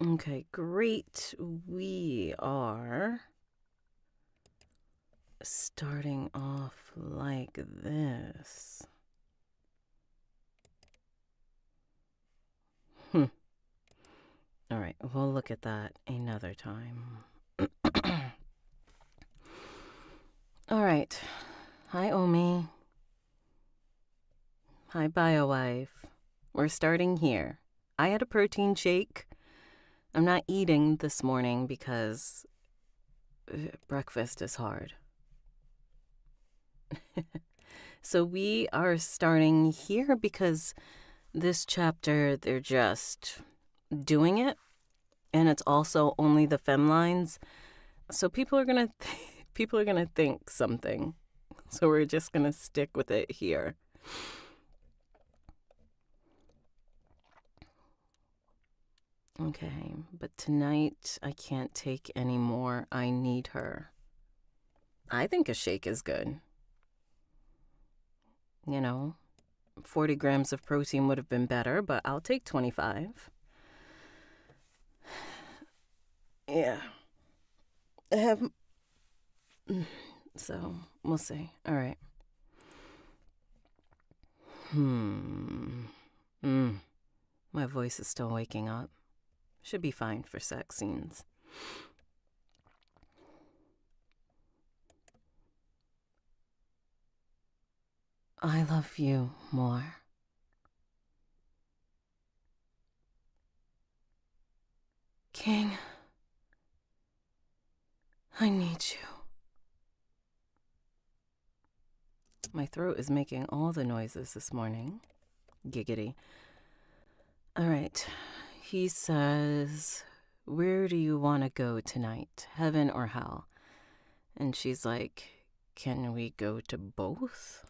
Okay, great. We are starting off like this. All right, we'll look at that another time. All right. Hi, Omi. Hi, BioWife. We're starting here. I had a protein shake. I'm not eating this morning because breakfast is hard. So we are starting here because this chapter, they're just doing it, and it's also only the femlines. So people are gonna think something. So we're just gonna stick with it here. Okay, but tonight I can't take any more. I need her. I think a shake is good. 40 grams of protein would have been better, but I'll take 25. Yeah. I have. So, we'll see. All right. My voice is still waking up. Should be fine for sex scenes. I love you more. King, I need you. My throat is making all the noises this morning. Giggity. All right. He says, "Where do you want to go tonight? Heaven or hell?" And she's like, "Can we go to both?"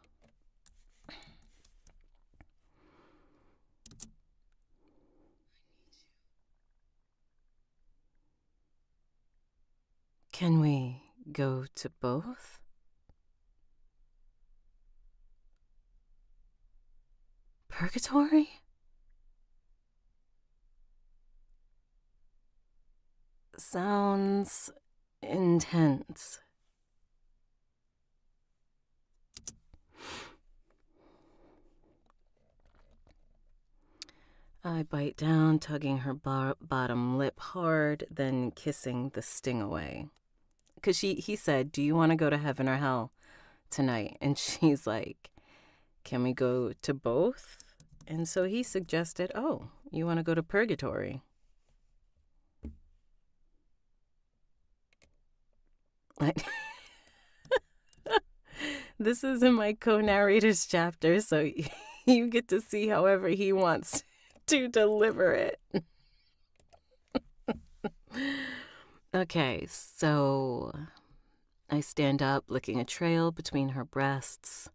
Can we go to both? Purgatory? Sounds intense. I bite down, tugging her bottom lip hard, then kissing the sting away. Because he said, "Do you want to go to heaven or hell tonight?" And she's like, "Can we go to both?" And so he suggested, "Oh, you want to go to purgatory?" This is in my co-narrator's chapter, so you get to see however he wants to deliver it. Okay, so I stand up, licking a trail between her breasts.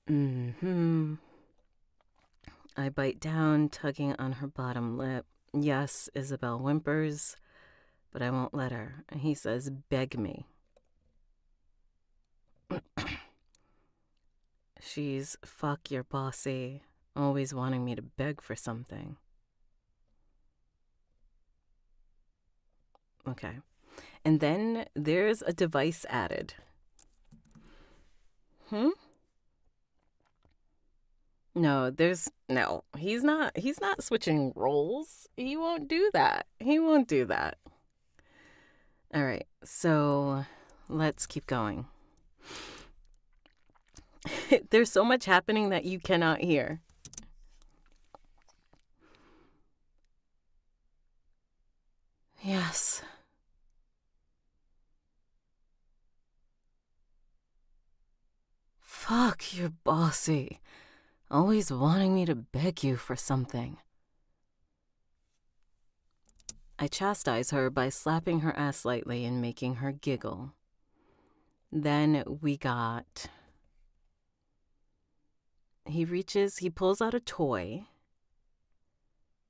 I bite down, tugging on her bottom lip. Yes, Isabel whimpers, but I won't let her. He says, "Beg me." She's fuck your bossy, always wanting me to beg for something. Okay. And then there's a device added. No, he's not switching roles. He won't do that. All right. So, let's keep going. There's so much happening that you cannot hear. Yes. Fuck, you're bossy. Always wanting me to beg you for something. I chastise her by slapping her ass lightly and making her giggle. Then we got. He pulls out a toy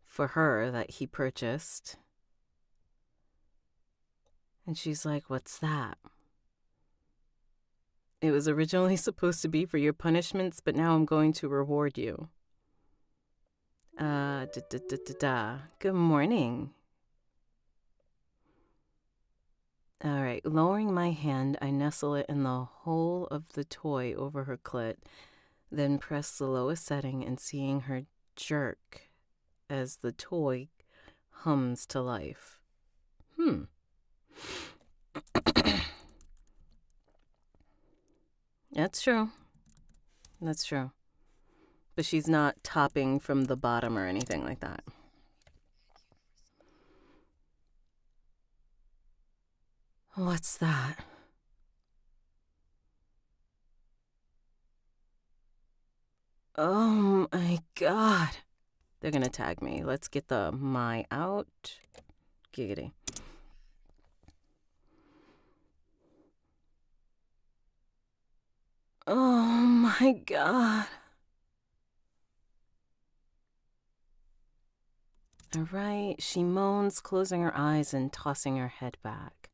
for her that he purchased. And she's like, "What's that?" "It was originally supposed to be for your punishments, but now I'm going to reward you." Good morning. All right, lowering my hand, I nestle it in the hole of the toy over her clit, then press the lowest setting and seeing her jerk as the toy hums to life. That's true. That's true. But she's not topping from the bottom or anything like that. What's that? Oh my god. They're gonna tag me. Let's get the my out. Giggity. Oh my god. All right, she moans, closing her eyes and tossing her head back.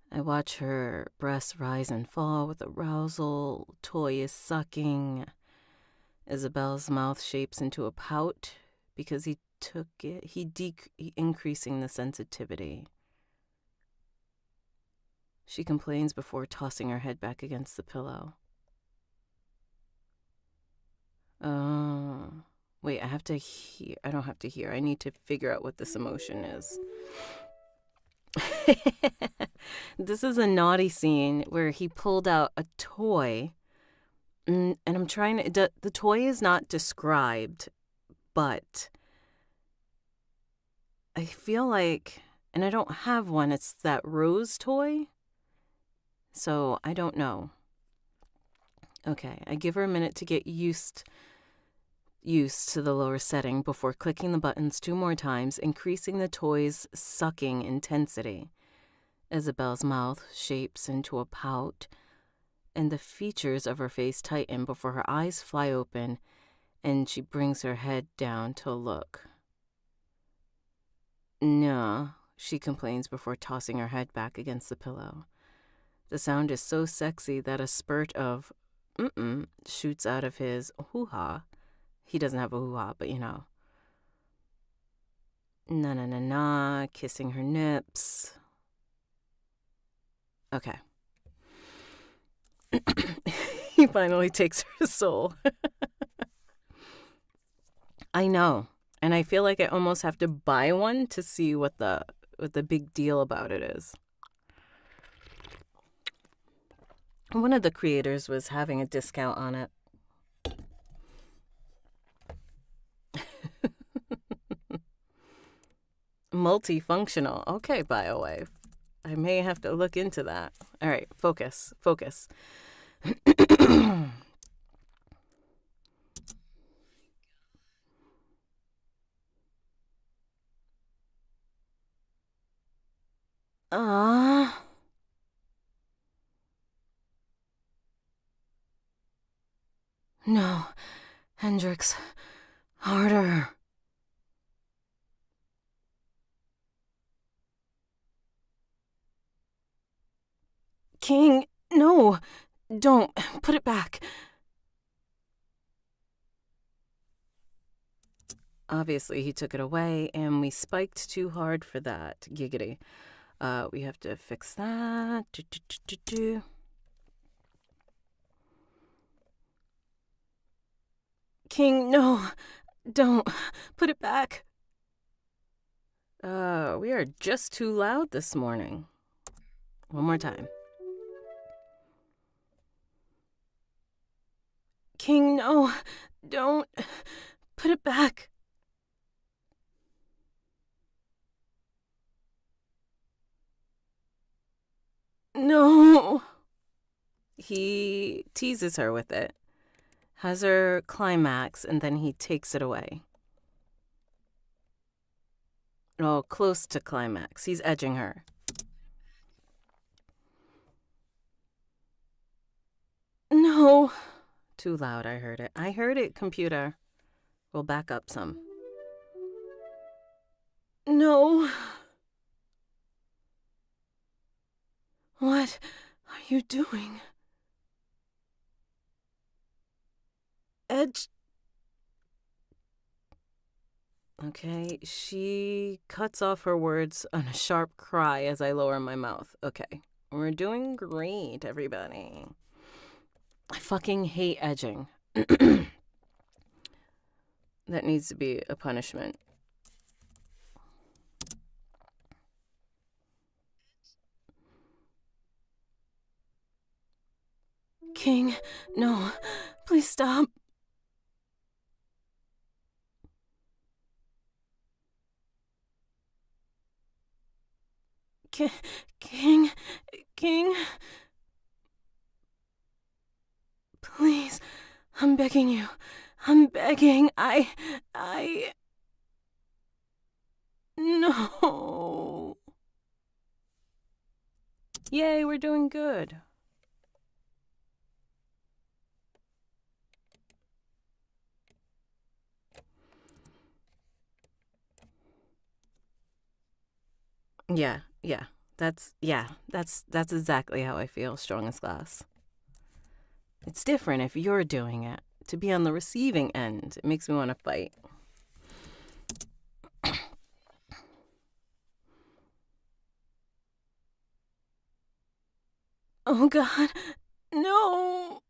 I watch her breasts rise and fall with arousal. Toy is sucking. Isabel's mouth shapes into a pout because he took it. He increasing the sensitivity. She complains before tossing her head back against the pillow. Oh. Wait, I have to hear. I don't have to hear. I need to figure out what this emotion is. This is a naughty scene where he pulled out a toy, and I'm trying to. The toy is not described, but I feel like, and I don't have one, it's that rose toy. So I don't know. Okay, I give her a minute to get used to the lower setting before clicking the buttons 2 more times, increasing the toy's sucking intensity. Isabel's mouth shapes into a pout, and the features of her face tighten before her eyes fly open, and she brings her head down to look. "Nah," she complains before tossing her head back against the pillow. The sound is so sexy that a spurt of shoots out of his hoo-ha. He doesn't have a hoo-ha, but you know. Na, kissing her nips. Okay. He finally takes her soul. I know. And I feel like I almost have to buy one to see what the big deal about it is. One of the creators was having a discount on it. Multifunctional. Okay, BioWave. I may have to look into that. All right, focus. No, Hendrix, harder. King, no, don't, put it back. Obviously, he took it away, and we spiked too hard for that. Giggity. We have to fix that. King, no, don't, put it back. We are just too loud this morning. One more time. King, no, don't, put it back. No. He teases her with it, has her climax, and then he takes it away. Oh, close to climax. He's edging her. No. Too loud, I heard it. I heard it, computer. We'll back up some. No. What are you doing? Edge. Okay, she cuts off her words on a sharp cry as I lower my mouth. Okay, we're doing great, everybody. I fucking hate edging. That needs to be a punishment. King, no, please stop. King, please, I'm begging you. I'm begging. No. Yay, we're doing good. Yeah. That's exactly how I feel, strong as glass. It's different if you're doing it. To be on the receiving end, it makes me want to fight. Oh God, no.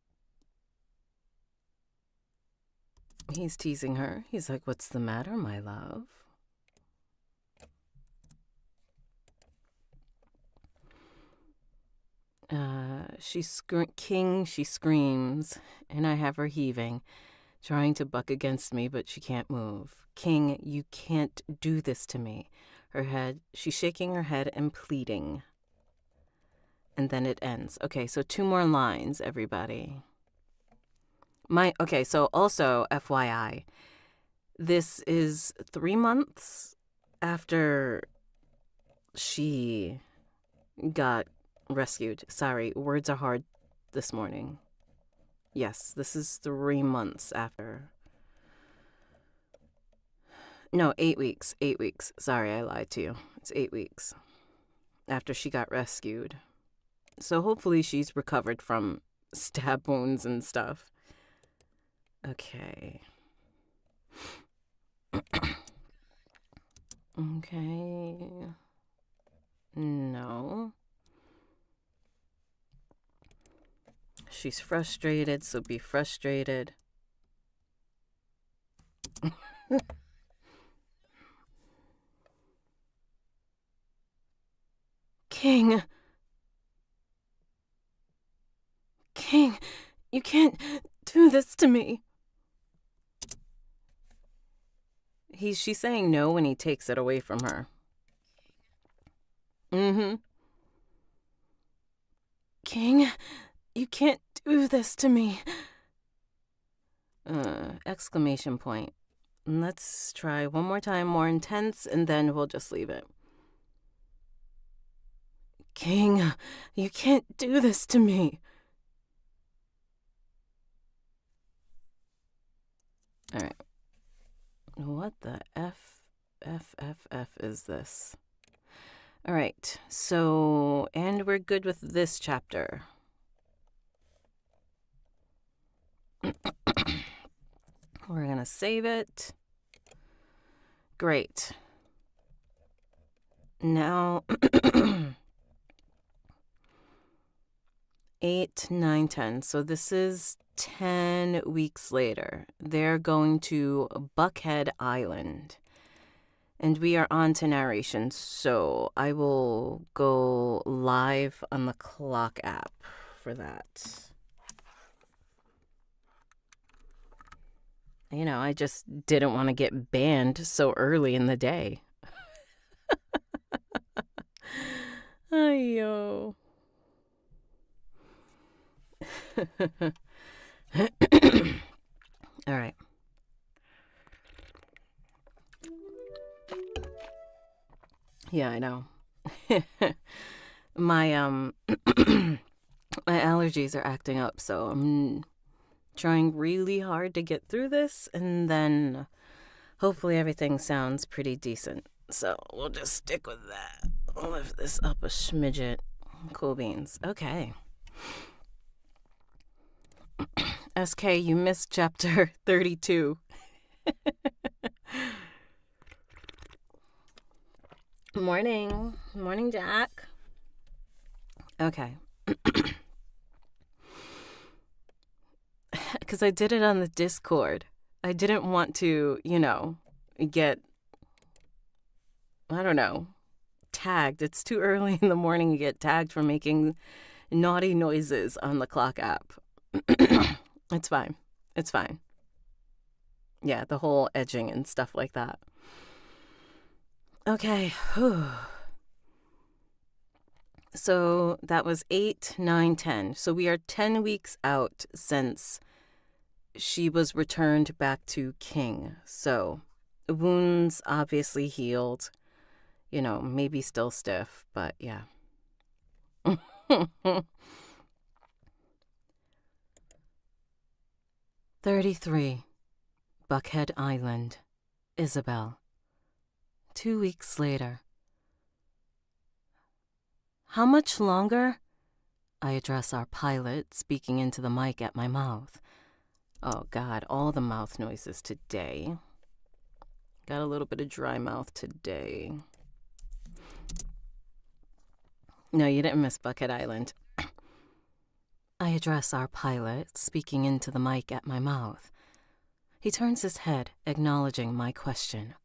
He's teasing her. He's like, "What's the matter, my love?" She screams, and I have her heaving, trying to buck against me, but she can't move. King, you can't do this to me. She's shaking her head and pleading. And then it ends. Okay, so 2 more lines, everybody. So also, FYI, this is 3 months after she got rescued. Sorry, words are hard this morning. Yes, this is 3 months after. No, 8 weeks. 8 weeks. Sorry, I lied to you. It's 8 weeks after she got rescued. So hopefully she's recovered from stab wounds and stuff. Okay. Okay. No. She's frustrated, so be frustrated. King, you can't do this to me. She's saying no when he takes it away from her. Mm-hmm. King, you can't do this to me. Exclamation point. Let's try one more time, more intense, and then we'll just leave it. King, you can't do this to me. All right. What the F is this? All right. So, and we're good with this chapter. We're going to save it. Great. Now, 8, 9, 10. So this is 10 weeks later. They're going to Buckhead Island. And we are on to narration. So I will go live on the clock app for that. You know, I just didn't want to get banned so early in the day. Ayo. All right. Yeah, I know. My my allergies are acting up, so I'm trying really hard to get through this, and then hopefully everything sounds pretty decent. So we'll just stick with that. I'll lift this up a smidget. Cool beans. Okay. SK, you missed chapter 32. Morning. Morning, Jack. Okay. Because I did it on the Discord. I didn't want to, get, I don't know, tagged. It's too early in the morning to get tagged for making naughty noises on the clock app. It's fine. It's fine. Yeah, the whole edging and stuff like that. Okay. So that was 8, 9, 10. So we are 10 weeks out since she was returned back to King. So the wounds obviously healed. Maybe still stiff, but yeah. 33, Buckhead Island, Isabel. 2 weeks later. How much longer? I address our pilot, speaking into the mic at my mouth. Oh, God, all the mouth noises today. Got a little bit of dry mouth today. No, you didn't miss Buckhead Island. I address our pilot, speaking into the mic at my mouth. He turns his head, acknowledging my question.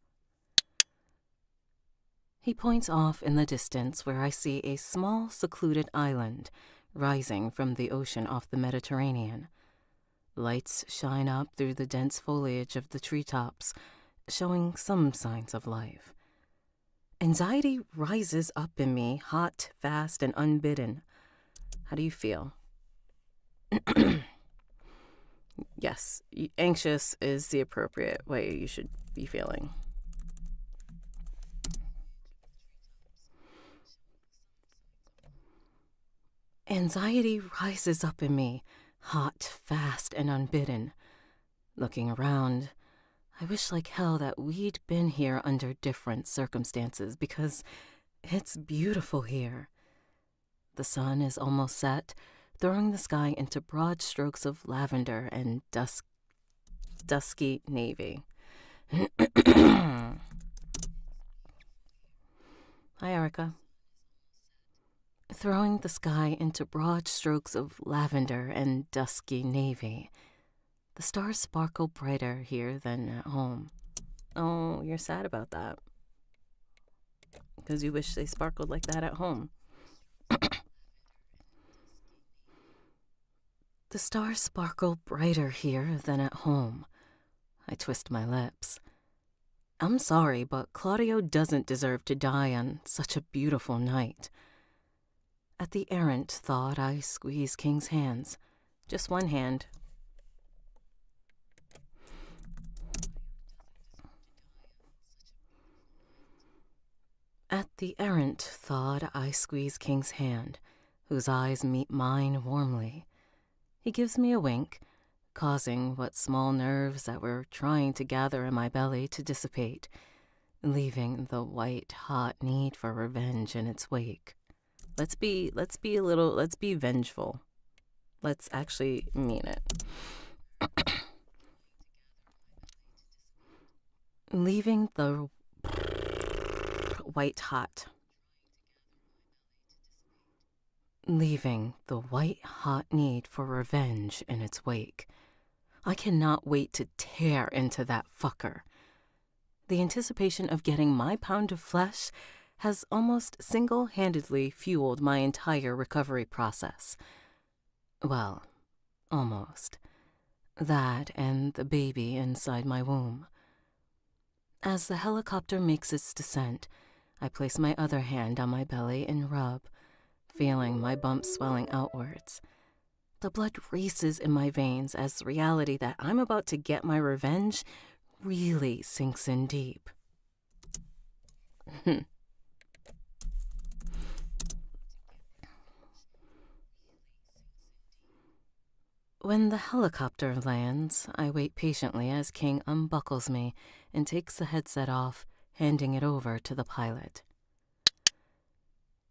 He points off in the distance where I see a small, secluded island rising from the ocean off the Mediterranean. Lights shine up through the dense foliage of the treetops, showing some signs of life. Anxiety rises up in me, hot, fast, and unbidden. How do you feel? Yes, anxious is the appropriate way you should be feeling. Anxiety rises up in me, hot, fast, and unbidden. Looking around, I wish like hell that we'd been here under different circumstances because it's beautiful here. The sun is almost set, throwing the sky into broad strokes of lavender and dusky navy. Hi, Erica. Throwing the sky into broad strokes of lavender and dusky navy. The stars sparkle brighter here than at home. Oh, you're sad about that. Because you wish they sparkled like that at home. The stars sparkle brighter here than at home. I twist my lips. I'm sorry, but Claudio doesn't deserve to die on such a beautiful night. At the errant thought, I squeeze King's hands. Just one hand. At the errant thought, I squeeze King's hand, whose eyes meet mine warmly. He gives me a wink, causing what small nerves that were trying to gather in my belly to dissipate, leaving the white-hot need for revenge in its wake. Let's be vengeful. Let's actually mean it. Leaving the white-hot. Leaving the white-hot need for revenge in its wake. I cannot wait to tear into that fucker. The anticipation of getting my pound of flesh has almost single-handedly fueled my entire recovery process. Well, almost. That and the baby inside my womb. As the helicopter makes its descent, I place my other hand on my belly and rub, feeling my bumps swelling outwards. The blood races in my veins as the reality that I'm about to get my revenge really sinks in deep. When the helicopter lands, I wait patiently as King unbuckles me and takes the headset off, handing it over to the pilot.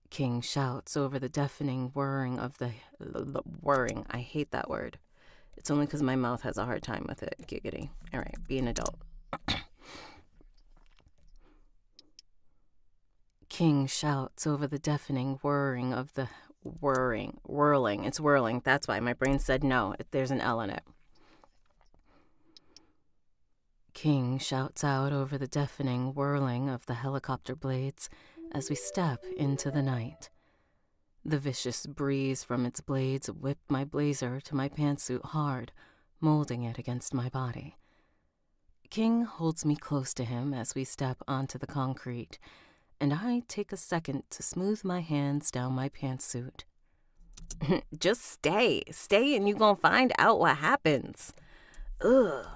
King shouts over the deafening whirring of the whirring. I hate that word. It's only because my mouth has a hard time with it. Giggity. All right, be an adult. King shouts over the deafening whirring of the whirling. It's whirling. That's why my brain said no. There's an L in it. King shouts out over the deafening whirling of the helicopter blades as we step into the night. The vicious breeze from its blades whip my blazer to my pantsuit hard, molding it against my body. King holds me close to him as we step onto the concrete, and I take a second to smooth my hands down my pantsuit. Just stay and you gonna find out what happens. Ugh.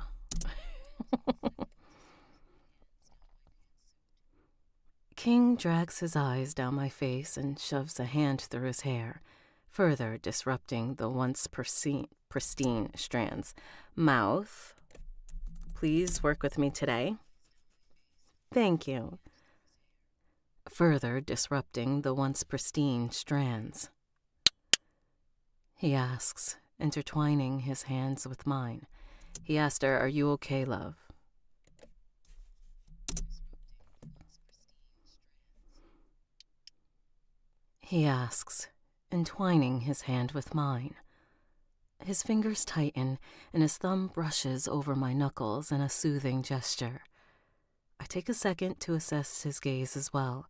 King drags his eyes down my face and shoves a hand through his hair, further disrupting the once pristine strands. Mouth, please work with me today. Thank you. Further disrupting the once pristine strands. He asks, intertwining his hands with mine. He asked her, "Are you okay, love?" He asks, entwining his hand with mine. His fingers tighten, and his thumb brushes over my knuckles in a soothing gesture. I take a second to assess his gaze as well,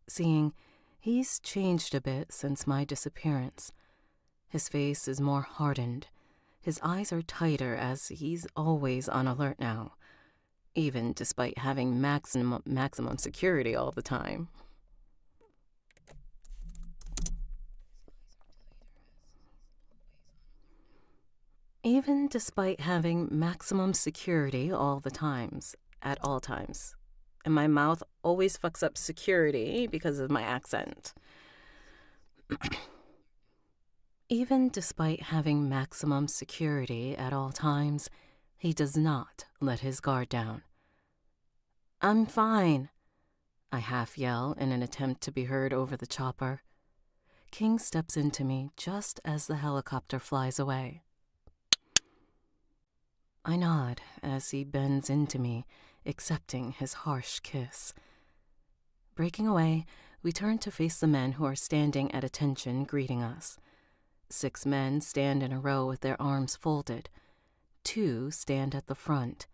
seeing he's changed a bit since my disappearance. His face is more hardened. His eyes are tighter as he's always on alert now, even despite having maximum security all the time. Even despite having maximum security at all times. And my mouth always fucks up security because of my accent. Even despite having maximum security at all times, he does not let his guard down. "I'm fine," I half yell in an attempt to be heard over the chopper. King steps into me just as the helicopter flies away. I nod as he bends into me, accepting his harsh kiss. Breaking away, we turn to face the men who are standing at attention greeting us. 6 men stand in a row with their arms folded. 2 stand at the front.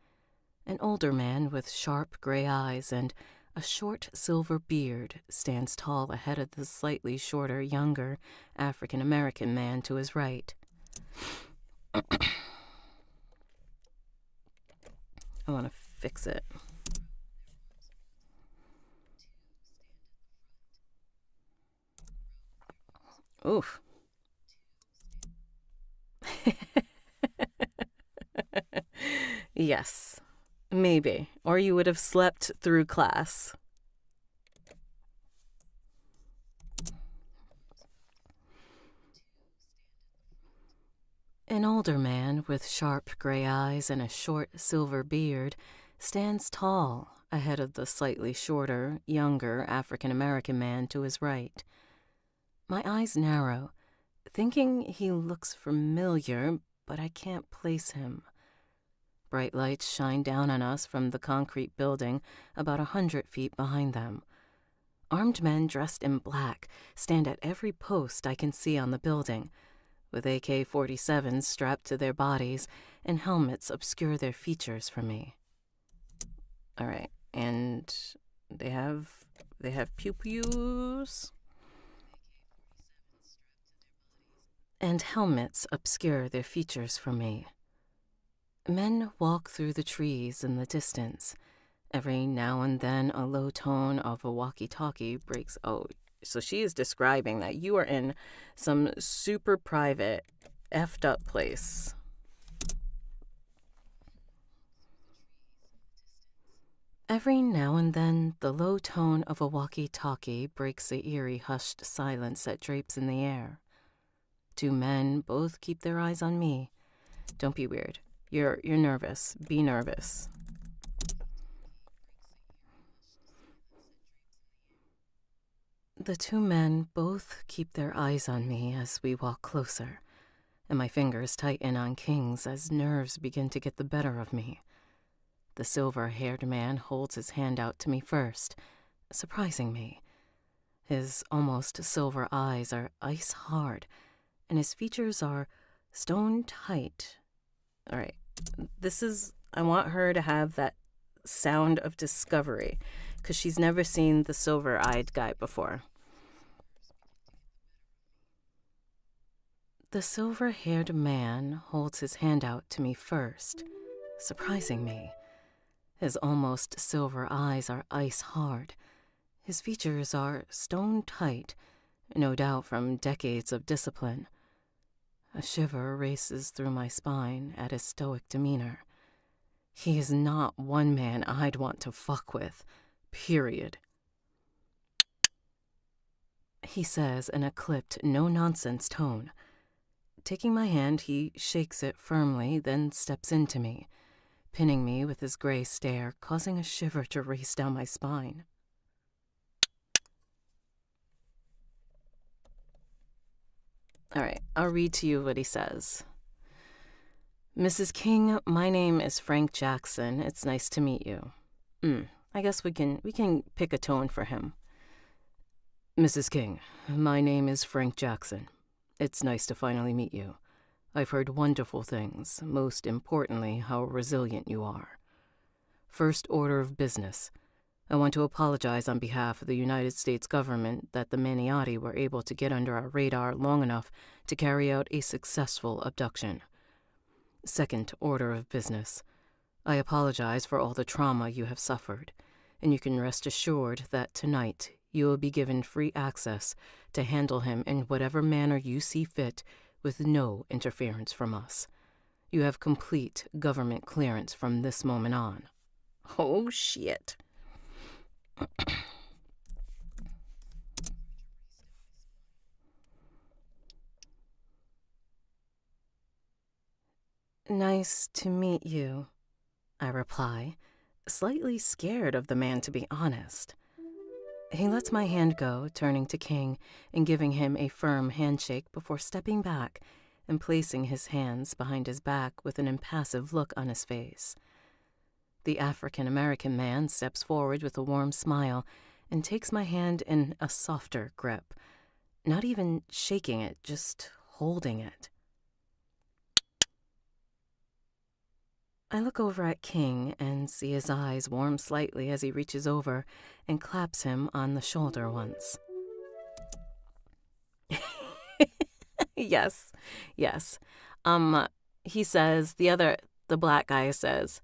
An older man with sharp gray eyes and a short silver beard stands tall ahead of the slightly shorter, younger African-American man to his right. I want to fix it. Oof. Yes, maybe. Or you would have slept through class. An older man with sharp gray eyes and a short silver beard stands tall ahead of the slightly shorter, younger African-American man to his right. My eyes narrow, thinking he looks familiar, but I can't place him. Bright lights shine down on us from the concrete building about 100 feet behind them. Armed men dressed in black stand at every post I can see on the building, with AK-47s strapped to their bodies and helmets obscure their features from me. All right, and they have pew-pews. And helmets obscure their features from me. Men walk through the trees in the distance. Every now and then a low tone of a walkie-talkie breaks. Oh, so she is describing that you are in some super private, effed up place. Every now and then, the low tone of a walkie-talkie breaks the eerie, hushed silence that drapes in the air. 2 men both keep their eyes on me. Don't be weird. You're nervous. Be nervous. The 2 men both keep their eyes on me as we walk closer, and my fingers tighten on King's as nerves begin to get the better of me. The silver-haired man holds his hand out to me first, surprising me. His almost silver eyes are ice hard, and his features are stone tight. All right, I want her to have that sound of discovery because she's never seen the silver-eyed guy before. The silver-haired man holds his hand out to me first, surprising me. His almost silver eyes are ice hard. His features are stone tight, no doubt from decades of discipline. A shiver races through my spine at his stoic demeanor. He is not one man I'd want to fuck with, period. He says in a clipped, no-nonsense tone. Taking my hand, he shakes it firmly, then steps into me, pinning me with his gray stare, causing a shiver to race down my spine. All right, I'll read to you what he says. Mrs. King, my name is Frank Jackson. It's nice to meet you. I guess we can pick a tone for him. Mrs. King, my name is Frank Jackson. It's nice to finally meet you. I've heard wonderful things, most importantly, how resilient you are. First order of business. I want to apologize on behalf of the United States government that the Maniati were able to get under our radar long enough to carry out a successful abduction. Second order of business. I apologize for all the trauma you have suffered, and you can rest assured that tonight you will be given free access to handle him in whatever manner you see fit with no interference from us. You have complete government clearance from this moment on. Oh, shit. Nice to meet you, I reply, slightly scared of the man, to be honest. He lets my hand go, turning to King and giving him a firm handshake before stepping back and placing his hands behind his back with an impassive look on his face. The African-American man steps forward with a warm smile and takes my hand in a softer grip, not even shaking it, just holding it. I look over at King and see his eyes warm slightly as he reaches over and claps him on the shoulder once. Yes. He says, the black guy says,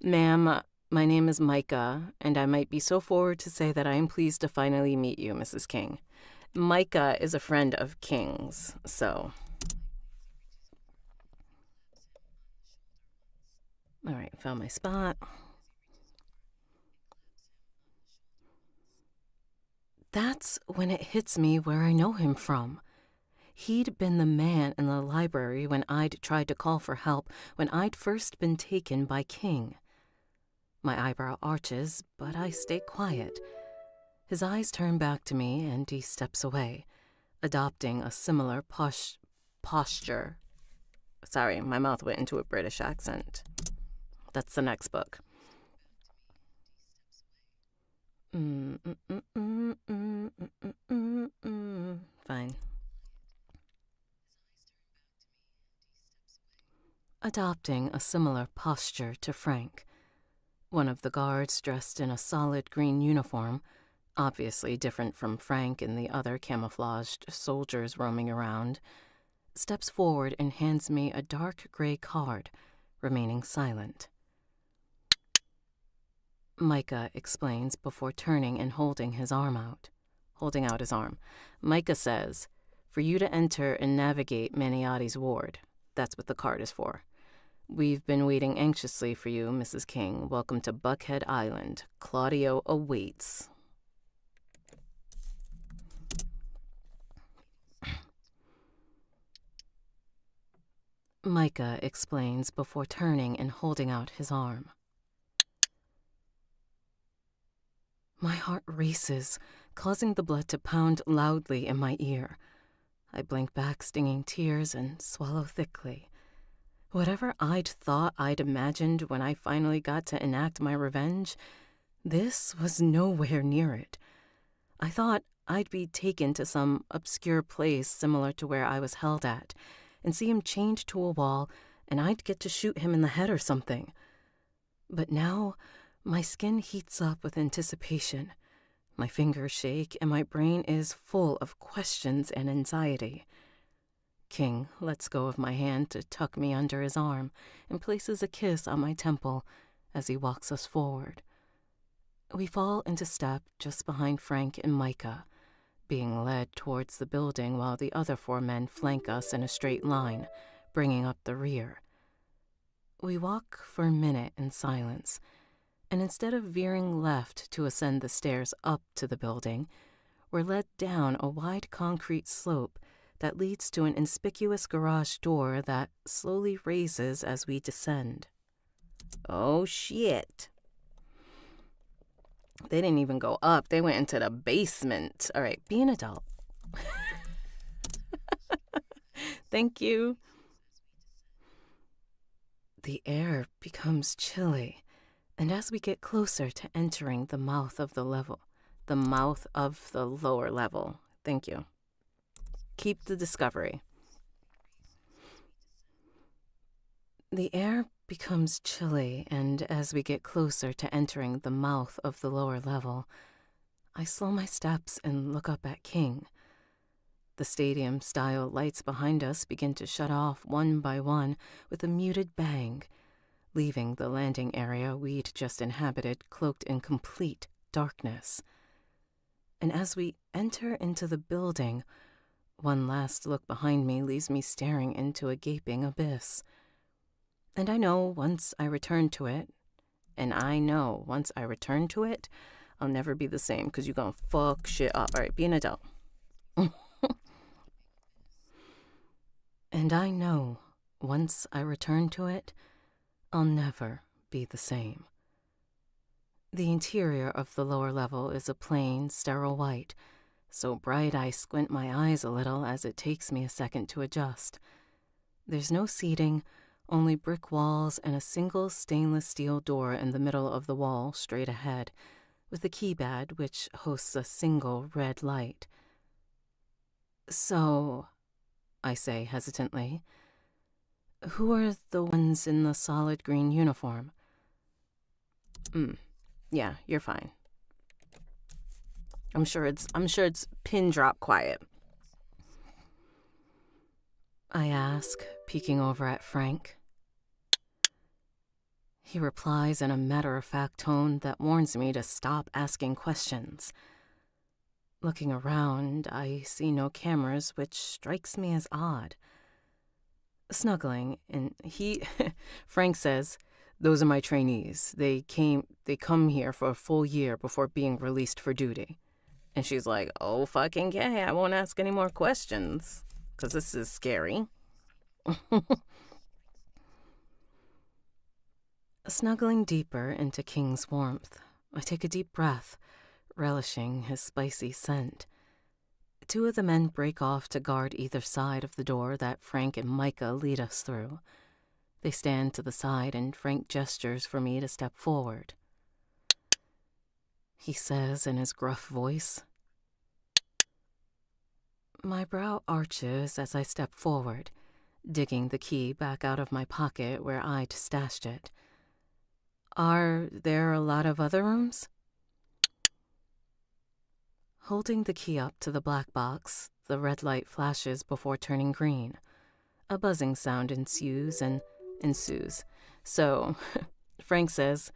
"Ma'am, my name is Micah, and I might be so forward to say that I am pleased to finally meet you, Mrs. King." Micah is a friend of King's, so... All right, found my spot. That's when it hits me where I know him from. He'd been the man in the library when I'd tried to call for help when I'd first been taken by King. My eyebrow arches, but I stay quiet. His eyes turn back to me and he steps away, adopting a similar posture. Sorry, my mouth went into a British accent. That's the next book. Fine. Adopting a similar posture to Frank. One of the guards, dressed in a solid green uniform, obviously different from Frank and the other camouflaged soldiers roaming around, steps forward and hands me a dark gray card, remaining silent. Micah explains before turning and holding out his arm. Micah says, "For you to enter and navigate Maniati's ward. That's what the card is for. We've been waiting anxiously for you, Mrs. King. Welcome to Buckhead Island. Claudio awaits." Micah explains before turning and holding out his arm. My heart races, causing the blood to pound loudly in my ear. I blink back stinging tears and swallow thickly. Whatever I'd thought I'd imagined when I finally got to enact my revenge, this was nowhere near it. I thought I'd be taken to some obscure place similar to where I was held at, and see him chained to a wall, and I'd get to shoot him in the head or something. But now, my skin heats up with anticipation. My fingers shake, and my brain is full of questions and anxiety. King lets go of my hand to tuck me under his arm and places a kiss on my temple as he walks us forward. We fall into step just behind Frank and Micah, being led towards the building while the other 4 men flank us in a straight line, bringing up the rear. We walk for a minute in silence, and instead of veering left to ascend the stairs up to the building, we're led down a wide concrete slope that leads to an inconspicuous garage door that slowly raises as we descend. Oh, shit. They didn't even go up. They went into the basement. All right, be an adult. Thank you. The air becomes chilly, and as we get closer to entering the mouth of the lower level. Thank you. Keep the discovery. The air becomes chilly, and as we get closer to entering the mouth of the lower level, I slow my steps and look up at King. The stadium-style lights behind us begin to shut off one by one with a muted bang, leaving the landing area we'd just inhabited cloaked in complete darkness. And as we enter into the building, one last look behind me leaves me staring into a gaping abyss. And I know once I return to it, I'll never be the same, because you're going to fuck shit up. All right, be an adult. And I know once I return to it, I'll never be the same. The interior of the lower level is a plain, sterile white, so bright I squint my eyes a little as it takes me a second to adjust. There's no seating, only brick walls and a single stainless steel door in the middle of the wall straight ahead, with a keypad which hosts a single red light. So, I say hesitantly, who are the ones in the solid green uniform? Yeah, you're fine. I'm sure it's pin drop quiet. I ask, peeking over at Frank. He replies in a matter-of-fact tone that warns me to stop asking questions. Looking around, I see no cameras, which strikes me as odd. Snuggling, and Frank says, "Those are my trainees. They come here for a full year before being released for duty." And she's like, "Oh, fucking okay, I won't ask any more questions, because this is scary." Snuggling deeper into King's warmth, I take a deep breath, relishing his spicy scent. 2 of the men break off to guard either side of the door that Frank and Micah lead us through. They stand to the side, and Frank gestures for me to step forward. He says in his gruff voice. My brow arches as I step forward, digging the key back out of my pocket where I'd stashed it. Are there a lot of other rooms? Holding the key up to the black box, the red light flashes before turning green. A buzzing sound ensues. So, Frank says,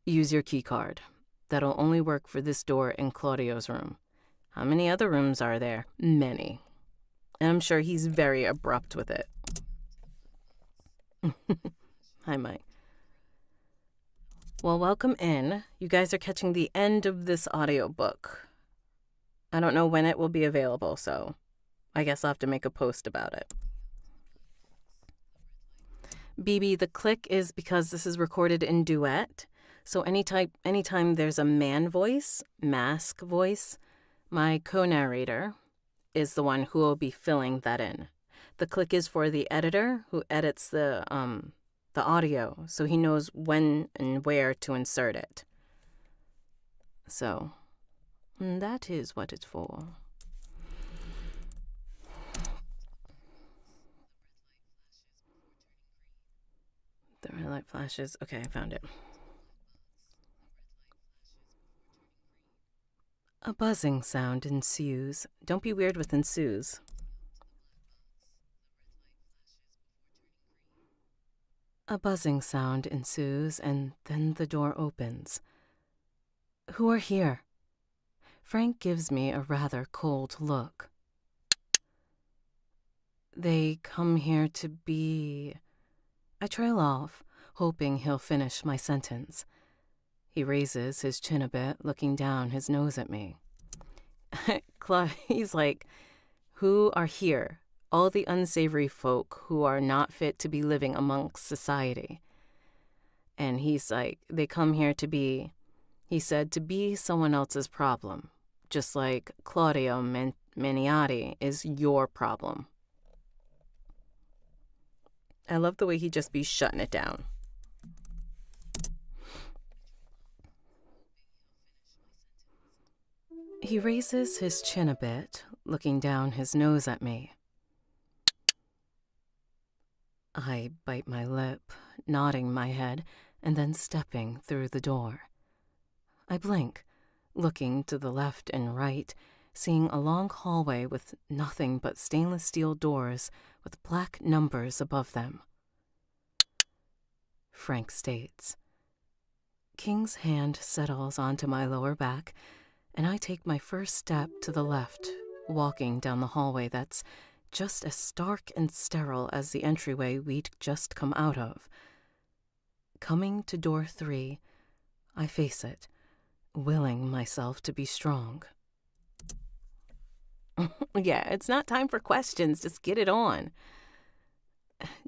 "Use your key card. That'll only work for this door in Claudio's room. How many other rooms are there?" "Many." And I'm sure he's very abrupt with it. Hi, Mike. Well, welcome in. You guys are catching the end of this audiobook. I don't know when it will be available, so I guess I'll have to make a post about it. BB, the click is because this is recorded in duet. So anytime there's a man voice, mask voice, my co-narrator is the one who will be filling that in. The click is for the editor who edits the audio, so he knows when and where to insert it. So, that is what it's for. The red light flashes. Okay, I found it. A buzzing sound ensues. Don't be weird with ensues. A buzzing sound ensues, and then the door opens. Who are here? Frank gives me a rather cold look. They come here to be... I trail off, hoping he'll finish my sentence. He raises his chin a bit, looking down his nose at me. He's like, who are here? All the unsavory folk who are not fit to be living amongst society. And he's like, they come here to be, he said, to be someone else's problem. Just like Claudio Maniotti is your problem. I love the way he just be shutting it down. He raises his chin a bit, looking down his nose at me. I bite my lip, nodding my head, and then stepping through the door. I blink, looking to the left and right, seeing a long hallway with nothing but stainless steel doors with black numbers above them. Frank states. King's hand settles onto my lower back, and I take my first step to the left, walking down the hallway that's just as stark and sterile as the entryway we'd just come out of. Coming to door 3, I face it, willing myself to be strong. Yeah, it's not time for questions, just get it on.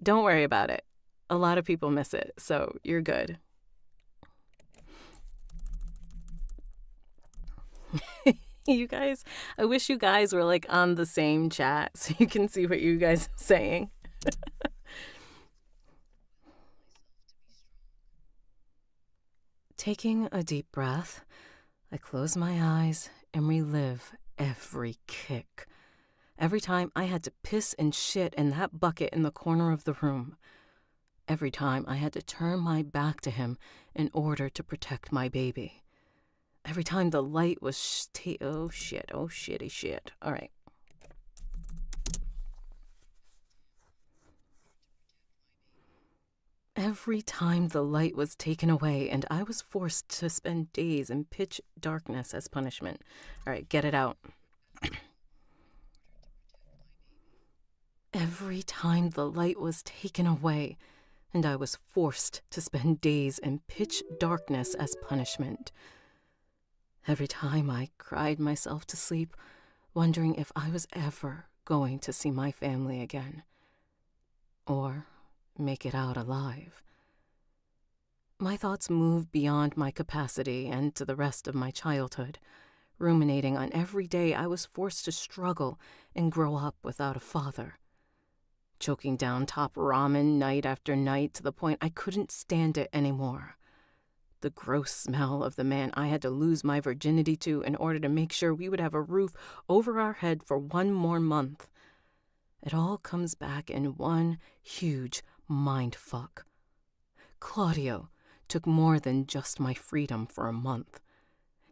Don't worry about it. A lot of people miss it, so you're good. You guys, I wish you guys were like on the same chat so you can see what you guys are saying. Taking a deep breath, I close my eyes and relive every kick. Every time I had to piss and shit in that bucket in the corner of the room. Every time I had to turn my back to him in order to protect my baby. Every time the light was oh shitty shit. All right. Every time the light was taken away and I was forced to spend days in pitch darkness as punishment. All right, get it out. Every time the light was taken away and I was forced to spend days in pitch darkness as punishment. Every time I cried myself to sleep, wondering if I was ever going to see my family again. Or make it out alive. My thoughts moved beyond my capacity and to the rest of my childhood, ruminating on every day I was forced to struggle and grow up without a father. Choking down top ramen night after night to the point I couldn't stand it anymore. The gross smell of the man I had to lose my virginity to in order to make sure we would have a roof over our head for one more month. It all comes back in one huge mind fuck. Claudio took more than just my freedom for a month.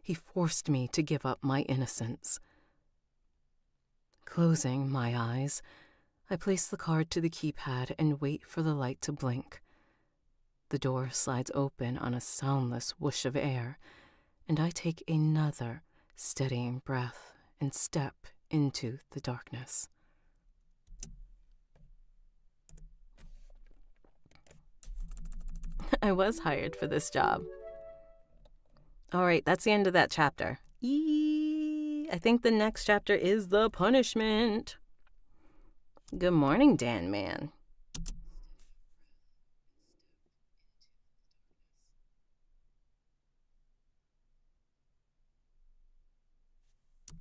He forced me to give up my innocence. Closing my eyes, I place the card to the keypad and wait for the light to blink. The door slides open on a soundless whoosh of air, and I take another steadying breath and step into the darkness. I was hired for this job. All right, that's the end of that chapter. I think the next chapter is the punishment. Good morning, Dan Man.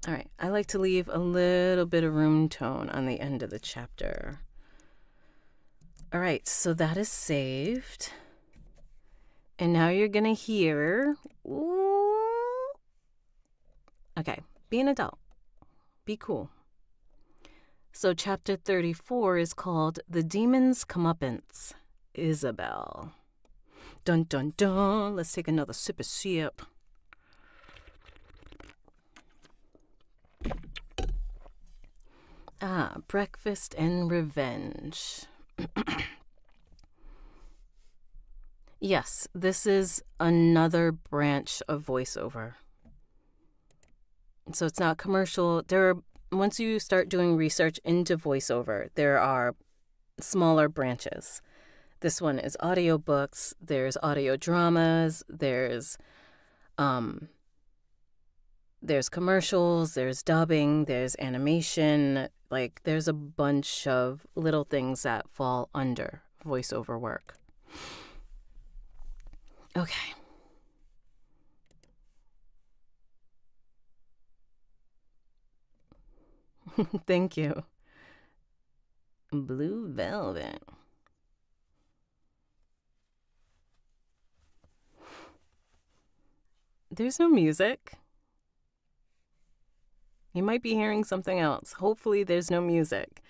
All right, I like to leave a little bit of room tone on the end of the chapter. All right, so that is saved. And now you're going to hear... Ooh. Okay, be an adult. Be cool. So chapter 34 is called The Demon's Comeuppance. Isabel. Dun dun dun. Let's take another sip of sip. Breakfast and Revenge. Yes, this is another branch of voiceover. So it's not commercial. Once you start doing research into voiceover, there are smaller branches. This one is audiobooks, there's audio dramas, there's commercials, there's dubbing, there's animation. Like, there's a bunch of little things that fall under voiceover work. Okay. Thank you. Blue Velvet. There's no music. You might be hearing something else. Hopefully there's no music.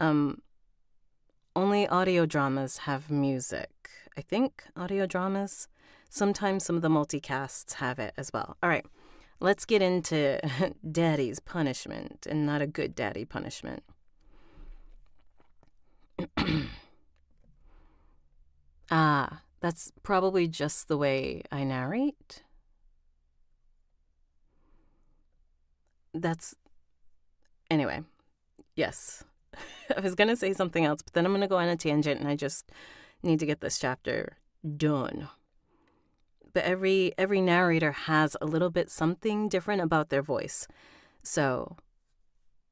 Only audio dramas have music. I think audio dramas. Sometimes some of the multicasts have it as well. All right, let's get into Daddy's punishment, and not a good daddy punishment. That's probably just the way I narrate. Anyway, yes. I was going to say something else, but then I'm going to go on a tangent, and I just need to get this chapter done. But every narrator has a little bit something different about their voice. So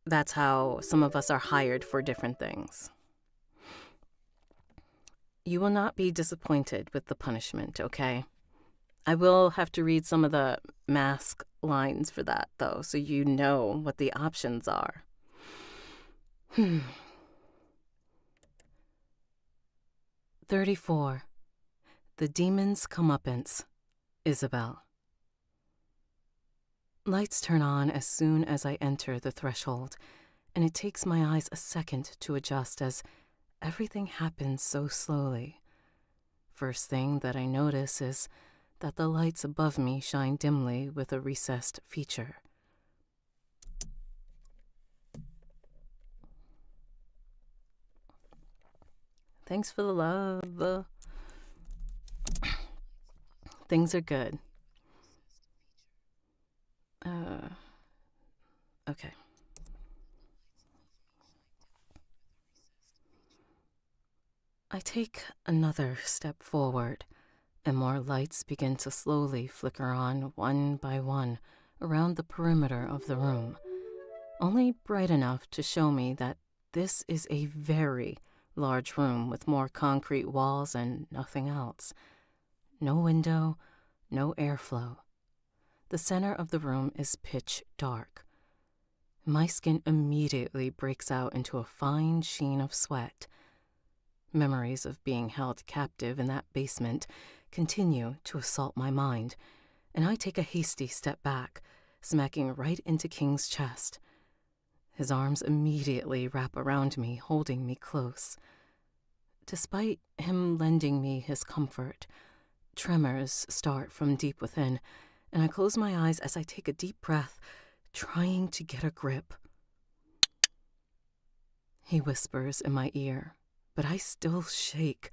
that's how some of us are hired for different things. You will not be disappointed with the punishment, okay? I will have to read some of the mask lines for that, though, so you know what the options are. 34. The Demon's Comeuppance. Isabel. Lights turn on as soon as I enter the threshold, and it takes my eyes a second to adjust as everything happens so slowly. First thing that I notice is that the lights above me shine dimly with a recessed feature. Thanks for the love. Things are good. Okay. I take another step forward, and more lights begin to slowly flicker on one by one around the perimeter of the room, only bright enough to show me that this is a very large room with more concrete walls and nothing else. No window, no airflow. The center of the room is pitch dark. My skin immediately breaks out into a fine sheen of sweat. Memories of being held captive in that basement continue to assault my mind, and I take a hasty step back, smacking right into King's chest. His arms immediately wrap around me, holding me close. Despite him lending me his comfort, tremors start from deep within, and I close my eyes as I take a deep breath, trying to get a grip. He whispers in my ear, but I still shake,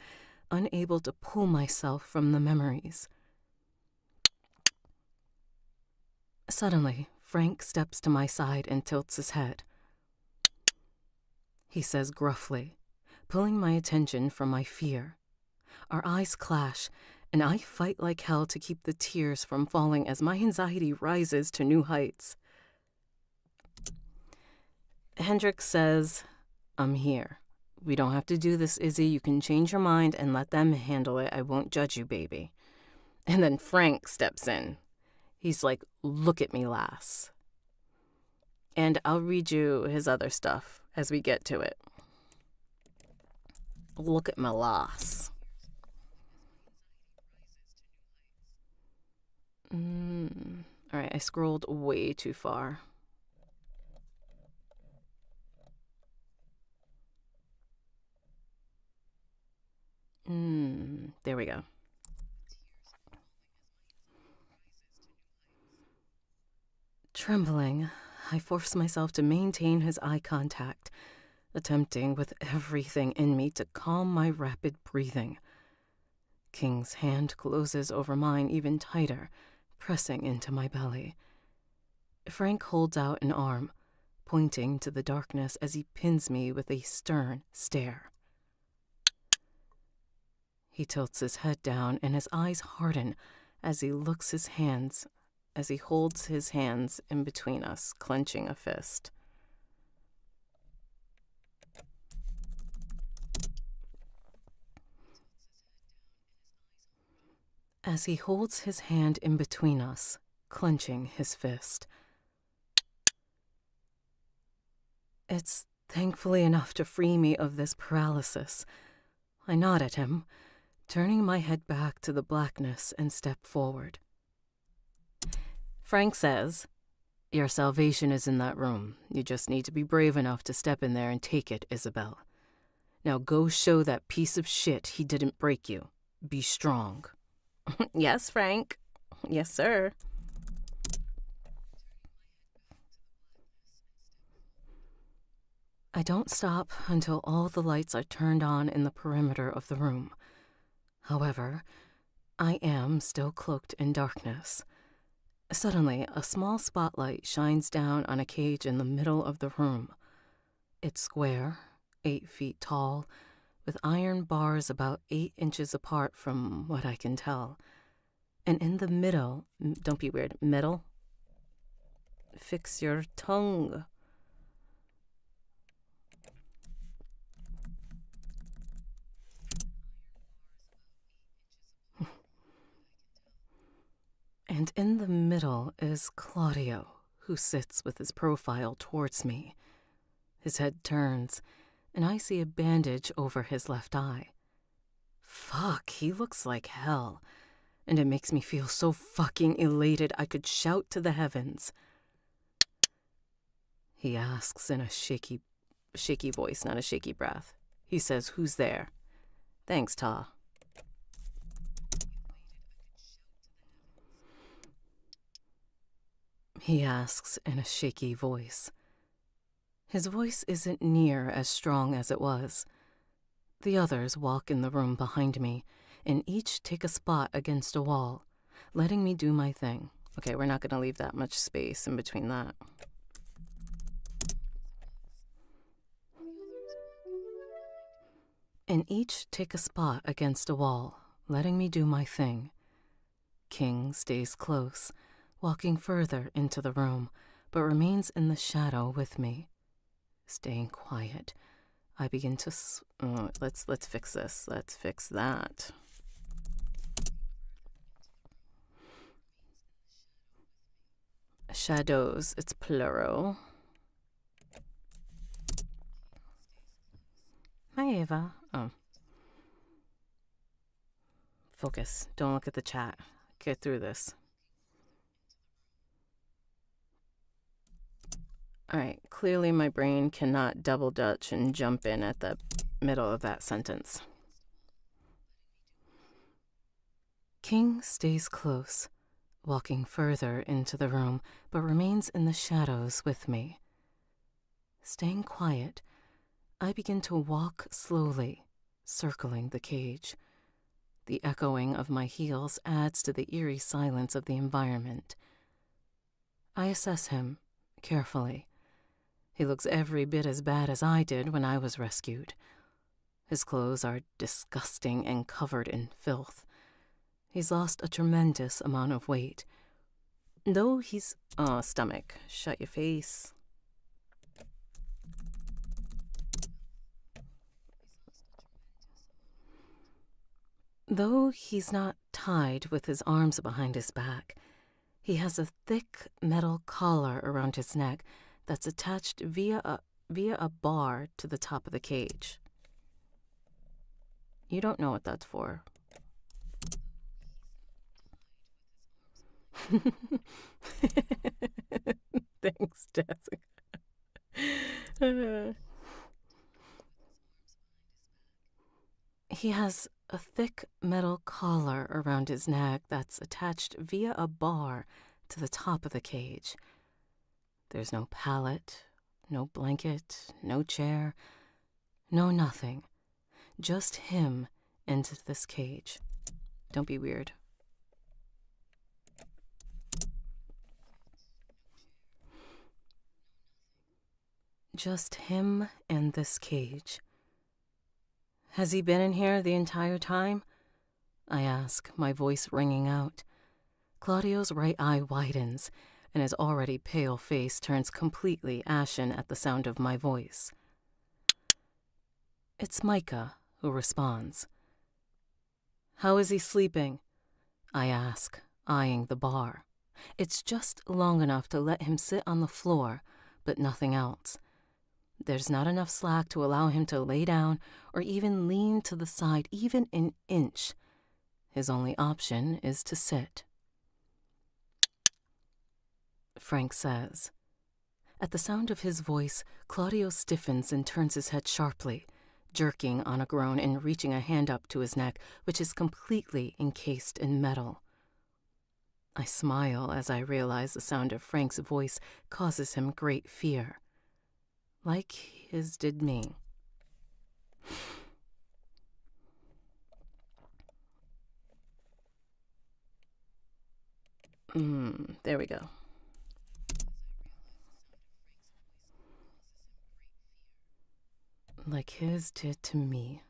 unable to pull myself from the memories. Suddenly, Frank steps to my side and tilts his head. He says gruffly, pulling my attention from my fear. Our eyes clash, and I fight like hell to keep the tears from falling as my anxiety rises to new heights. Hendrik says, "I'm here. We don't have to do this, Izzy. You can change your mind and let them handle it. I won't judge you, baby." And then Frank steps in. He's like, "Look at me, lass." And I'll read you his other stuff as we get to it. Look at my lass. All right, I scrolled way too far. we go. Trembling, I force myself to maintain his eye contact, attempting with everything in me to calm my rapid breathing. King's hand closes over mine even tighter, pressing into my belly. Frank holds out an arm, pointing to the darkness as he pins me with a stern stare. He tilts his head down and his eyes harden as he holds his hands in between us, clenching a fist. As he holds his hand in between us, clenching his fist. It's thankfully enough to free me of this paralysis. I nod at him, turning my head back to the blackness and step forward. Frank says, "Your salvation is in that room. You just need to be brave enough to step in there and take it, Isabel. Now go show that piece of shit he didn't break you. Be strong." Yes, Frank. Yes, sir. I don't stop until all the lights are turned on in the perimeter of the room. However, I am still cloaked in darkness. Suddenly, a small spotlight shines down on a cage in the middle of the room. It's square, 8 feet tall, with iron bars about 8 inches apart from what I can tell. And in the middle, don't be weird, middle? Fix your tongue. And in the middle is Claudio, who sits with his profile towards me. His head turns, and I see a bandage over his left eye. Fuck, he looks like hell, and it makes me feel so fucking elated I could shout to the heavens. He asks in a shaky voice, not a shaky breath. He says, "Who's there?" "Thanks, Ta." He asks in a shaky voice. His voice isn't near as strong as it was. The others walk in the room behind me, and each take a spot against a wall, letting me do my thing. Okay, we're not going to leave that much space in between that. And each take a spot against a wall, letting me do my thing. King stays close, walking further into the room, but remains in the shadow with me. Staying quiet, I begin to let's fix this. Let's fix that. Shadows, it's plural. Hi, Ava. Oh. Focus. Don't look at the chat. Get through this. Alright, clearly my brain cannot double dutch and jump in at the middle of that sentence. King stays close, walking further into the room, but remains in the shadows with me. Staying quiet, I begin to walk slowly, circling the cage. The echoing of my heels adds to the eerie silence of the environment. I assess him carefully. He looks every bit as bad as I did when I was rescued. His clothes are disgusting and covered in filth. He's lost a tremendous amount of weight. Though he's... stomach. Shut your face. Though he's not tied with his arms behind his back, he has a thick metal collar around his neck that's attached via a bar to the top of the cage. You don't know what that's for. Thanks, Jessica. He has a thick metal collar around his neck that's attached via a bar to the top of the cage. There's no pallet, no blanket, no chair, no nothing. Just him and this cage. Don't be weird. Just him and this cage. Has he been in here the entire time? I ask, my voice ringing out. Claudio's right eye widens, and his already pale face turns completely ashen at the sound of my voice. It's Micah who responds. How is he sleeping? I ask, eyeing the bar. It's just long enough to let him sit on the floor, but nothing else. There's not enough slack to allow him to lay down or even lean to the side even an inch. His only option is to sit. Frank says. At the sound of his voice, Claudio stiffens and turns his head sharply, jerking on a groan and reaching a hand up to his neck, which is completely encased in metal. I smile as I realize the sound of Frank's voice causes him great fear. Like his did me. There we go. Like his did to me.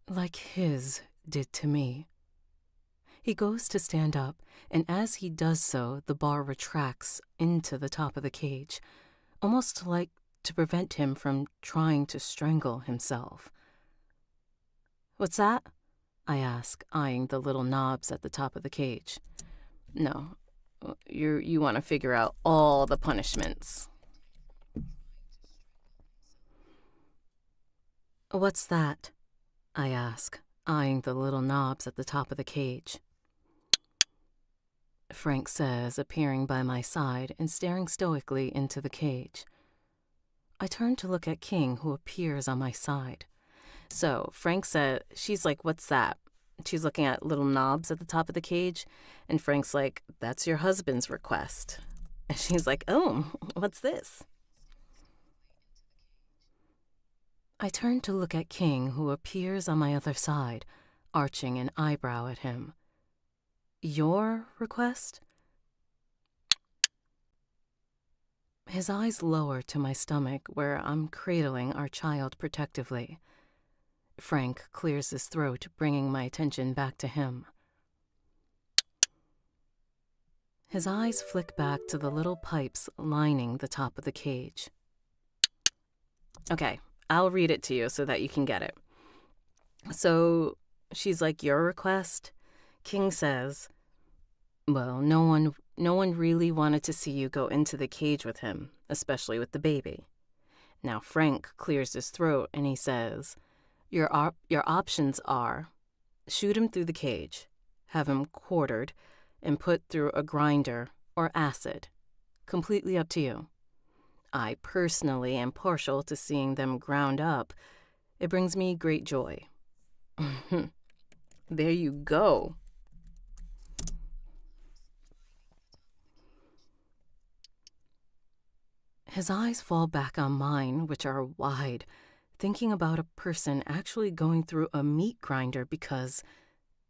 Like his did to me. He goes to stand up, and as he does so, the bar retracts into the top of the cage, almost like to prevent him from trying to strangle himself. What's that? I ask, eyeing the little knobs at the top of the cage. No, you want to figure out all the punishments. What's that? I ask, eyeing the little knobs at the top of the cage. Frank says, appearing by my side and staring stoically into the cage. I turn to look at King, who appears on my side. So Frank said, she's like, what's that? She's looking at little knobs at the top of the cage, and Frank's like, that's your husband's request. And she's like, oh, what's this? I turn to look at King, who appears on my other side, arching an eyebrow at him. Your request? His eyes lower to my stomach, where I'm cradling our child protectively. Frank clears his throat, bringing my attention back to him. His eyes flick back to the little pipes lining the top of the cage. Okay, I'll read it to you so that you can get it. So she's like, your request? King says, well, no one really wanted to see you go into the cage with him, especially with the baby. Now Frank clears his throat and he says, your options are shoot him through the cage, have him quartered, and put through a grinder or acid. Completely up to you. I personally am partial to seeing them ground up. It brings me great joy. There you go. His eyes fall back on mine, which are wide, thinking about a person actually going through a meat grinder because,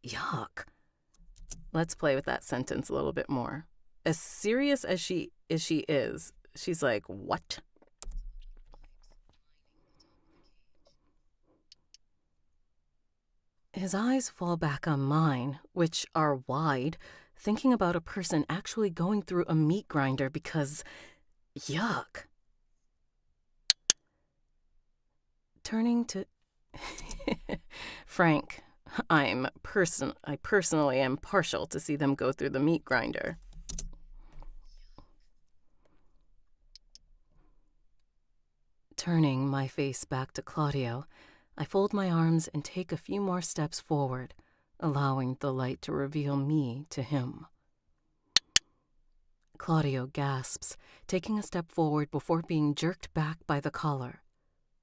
yuck. Let's play with that sentence a little bit more. As serious as she is, she's like, what? His eyes fall back on mine, which are wide, thinking about a person actually going through a meat grinder because, yuck. Turning to Frank, I personally am partial to see them go through the meat grinder. Turning my face back to Claudio, I fold my arms and take a few more steps forward, allowing the light to reveal me to him. Claudio gasps, taking a step forward before being jerked back by the collar.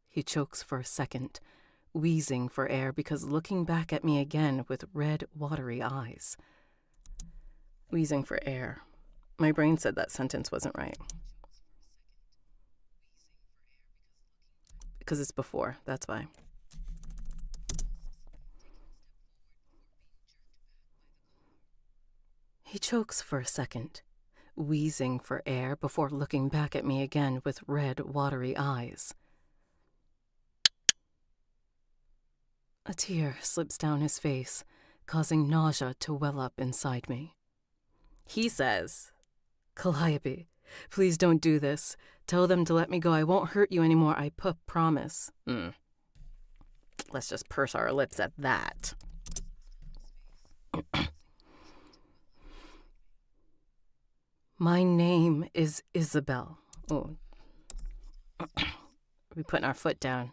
He chokes for a second, wheezing for air because looking back at me again with red, watery eyes. Wheezing for air. My brain said that sentence wasn't right. Because it's before, that's why. He chokes for a second, wheezing for air before looking back at me again with red, watery eyes. A tear slips down his face, causing nausea to well up inside me. He says, "Calliope, please don't do this. Tell them to let me go. I won't hurt you anymore. I promise." Let's just purse our lips at that. My name is Isabel. Oh. We're putting our foot down.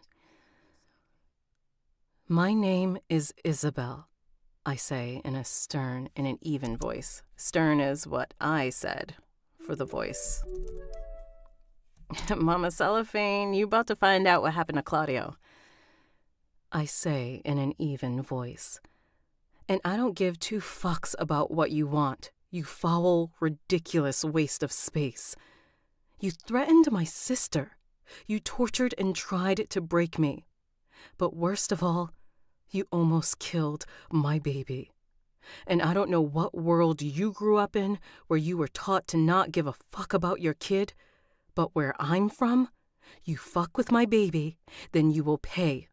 My name is Isabel, I say in a stern and an even voice. Stern is what I said for the voice. Mama Cellophane, you about to find out what happened to Claudio, I say in an even voice. And I don't give two fucks about what you want, you foul, ridiculous waste of space. You threatened my sister. You tortured and tried to break me. But worst of all, you almost killed my baby. And I don't know what world you grew up in where you were taught to not give a fuck about your kid, but where I'm from, you fuck with my baby, then you will pay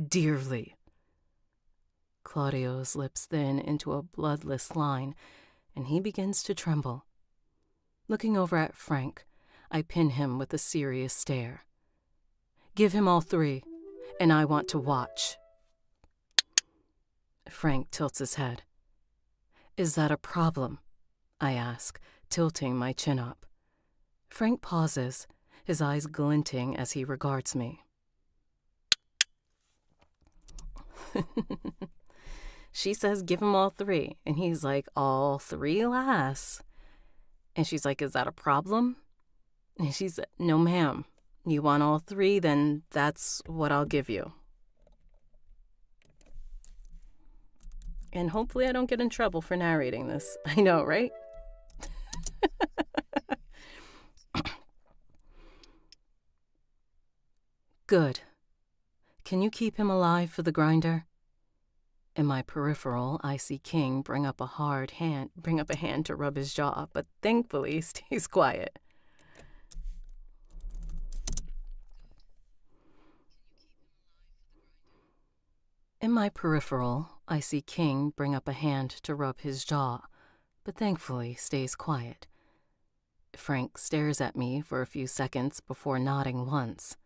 dearly. Claudio's lips thin into a bloodless line, and he begins to tremble. Looking over at Frank, I pin him with a serious stare. Give him all 3, and I want to watch. Frank tilts his head. Is that a problem? I ask, tilting my chin up. Frank pauses, his eyes glinting as he regards me. She says give him all 3, and he's like, all 3, lass? And she's like, is that a problem? And she said, no ma'am, you want all 3, then that's what I'll give you. And hopefully I don't get in trouble for narrating this. I know, right? Good. Can you keep him alive for the grinder? In my peripheral, I see King bring up a hand to rub his jaw, but thankfully stays quiet. In my peripheral, I see King bring up a hand to rub his jaw, but thankfully stays quiet. Frank stares at me for a few seconds before nodding once.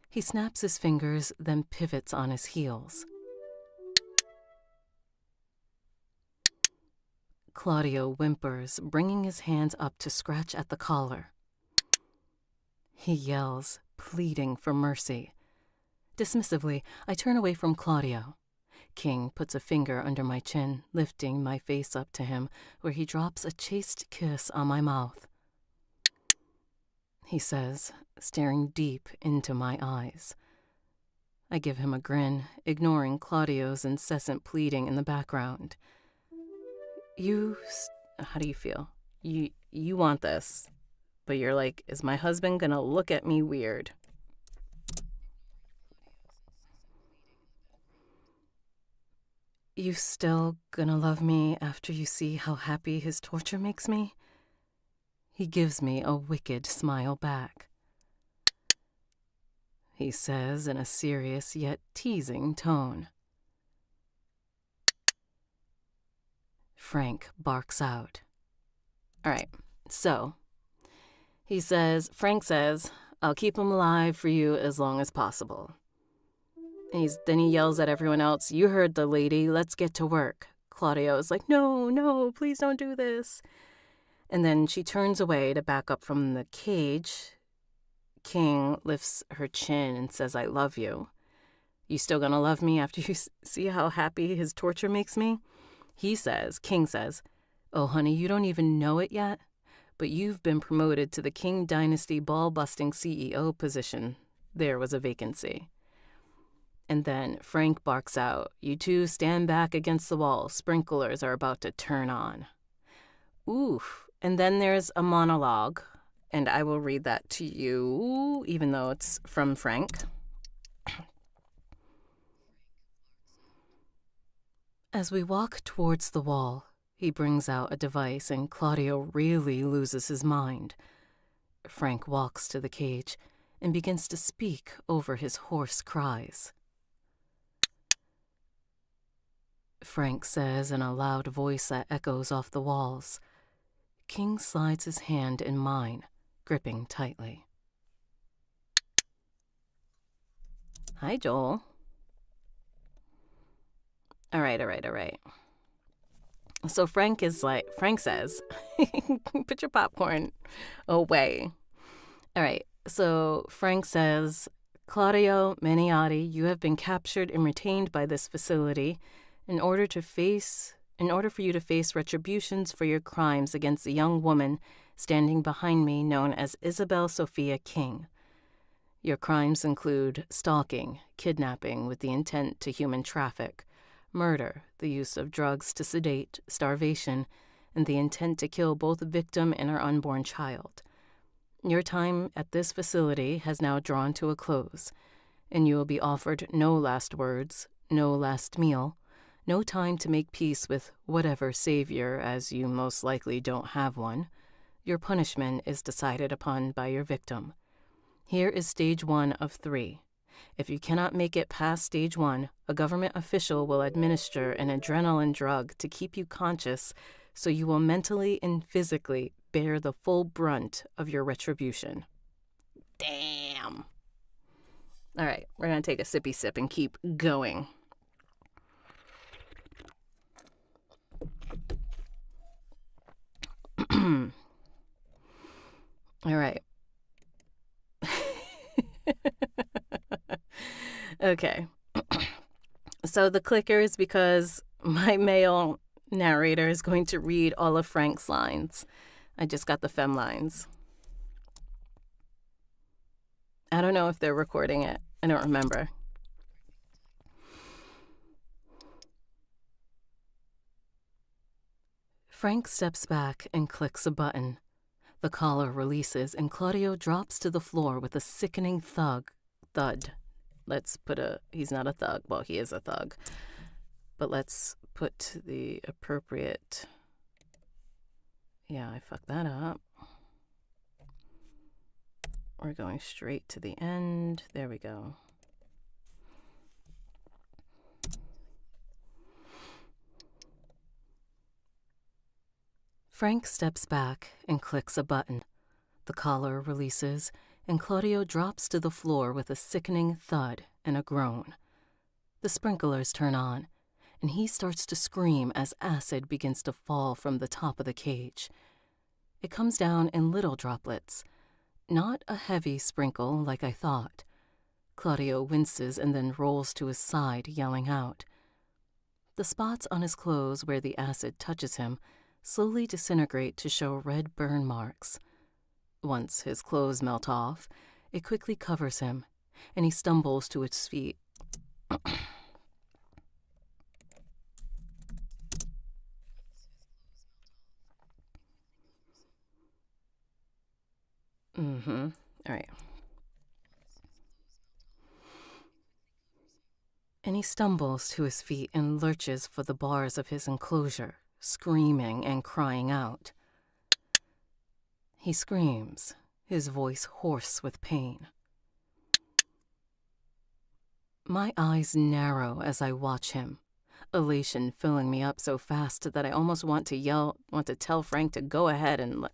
He snaps his fingers, then pivots on his heels. Claudio whimpers, bringing his hands up to scratch at the collar. He yells, pleading for mercy. Dismissively, I turn away from Claudio. King puts a finger under my chin, lifting my face up to him, where he drops a chaste kiss on my mouth. He says, staring deep into my eyes. I give him a grin, ignoring Claudio's incessant pleading in the background. How do you feel? You want this, but you're like, is my husband gonna look at me weird? You still gonna love me after you see how happy his torture makes me? He gives me a wicked smile back. He says in a serious yet teasing tone. Frank barks out. All right, so Frank says, I'll keep him alive for you as long as possible. Then he yells at everyone else, you heard the lady, let's get to work. Claudio is like, no, please don't do this. And then she turns away to back up from the cage. King lifts her chin and says, I love you. You still gonna love me after you see how happy his torture makes me? King says, Oh, honey, you don't even know it yet, but you've been promoted to the King Dynasty ball-busting CEO position. There was a vacancy. And then Frank barks out, "You two stand back against the wall. Sprinklers are about to turn on." Oof. And then there's a monologue, and I will read that to you, even though it's from Frank. As we walk towards the wall, he brings out a device, and Claudio really loses his mind. Frank walks to the cage and begins to speak over his hoarse cries. Frank says in a loud voice that echoes off the walls. King slides his hand in mine, gripping tightly. Hi, Joel. All right. So Frank says, put your popcorn away. All right, so Frank says, "Claudio Maniotti, you have been captured and retained by this facility in order for you to face retributions for your crimes against the young woman standing behind me known as Isabel Sophia King. Your crimes include stalking, kidnapping with the intent to human traffic, murder, the use of drugs to sedate, starvation, and the intent to kill both the victim and her unborn child. Your time at this facility has now drawn to a close, and you will be offered no last words, no last meal, no time to make peace with whatever savior, as you most likely don't have one. Your punishment is decided upon by your victim. Here is stage 1 of 3. If you cannot make it past stage 1, a government official will administer an adrenaline drug to keep you conscious, so you will mentally and physically bear the full brunt of your retribution." Damn. All right, we're going to take a sippy sip and keep going. All right. Okay. So the clicker is because my male narrator is going to read all of Frank's lines. I just got the fem lines. I don't know if they're recording it. I don't remember. Frank steps back and clicks a button. The collar releases and Claudio drops to the floor with a sickening thud. He's not a thug. Well, he is a thug. But let's put the appropriate... Yeah, I fucked that up. We're going straight to the end. There we go. Frank steps back and clicks a button. The collar releases, and Claudio drops to the floor with a sickening thud and a groan. The sprinklers turn on, and he starts to scream as acid begins to fall from the top of the cage. It comes down in little droplets, not a heavy sprinkle like I thought. Claudio winces and then rolls to his side, yelling out. The spots on his clothes where the acid touches him slowly disintegrate to show red burn marks. Once his clothes melt off, it quickly covers him, and he stumbles to his feet. All right. And he stumbles to his feet and lurches for the bars of his enclosure, screaming and crying out. He screams, his voice hoarse with pain. My eyes narrow as I watch him, elation filling me up so fast that I almost want to tell Frank to go ahead and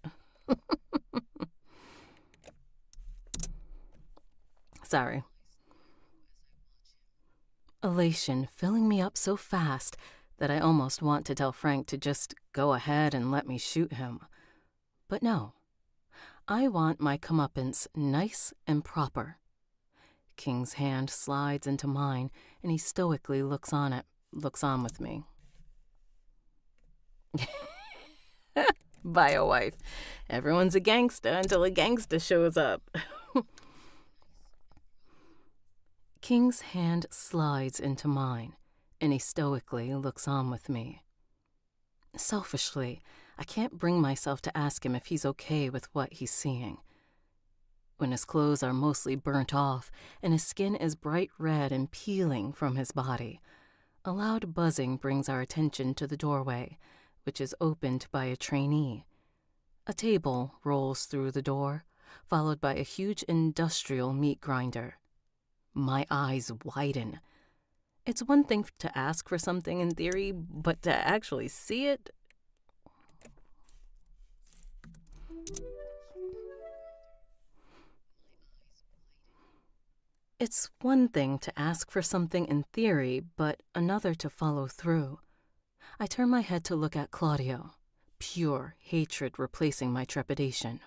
Sorry. Elation filling me up so fast that I almost want to tell Frank to just go ahead and let me shoot him. But no. I want my comeuppance nice and proper. King's hand slides into mine, and he stoically looks on with me. by a wife. Everyone's a gangster until a gangster shows up. King's hand slides into mine, and he stoically looks on with me. Selfishly, I can't bring myself to ask him if he's okay with what he's seeing. When his clothes are mostly burnt off and his skin is bright red and peeling from his body, a loud buzzing brings our attention to the doorway, which is opened by a trainee. A table rolls through the door, followed by a huge industrial meat grinder. My eyes widen. It's one thing to ask for something in theory, but to actually see it... It's one thing to ask for something in theory, but another to follow through. I turn my head to look at Claudio, pure hatred replacing my trepidation.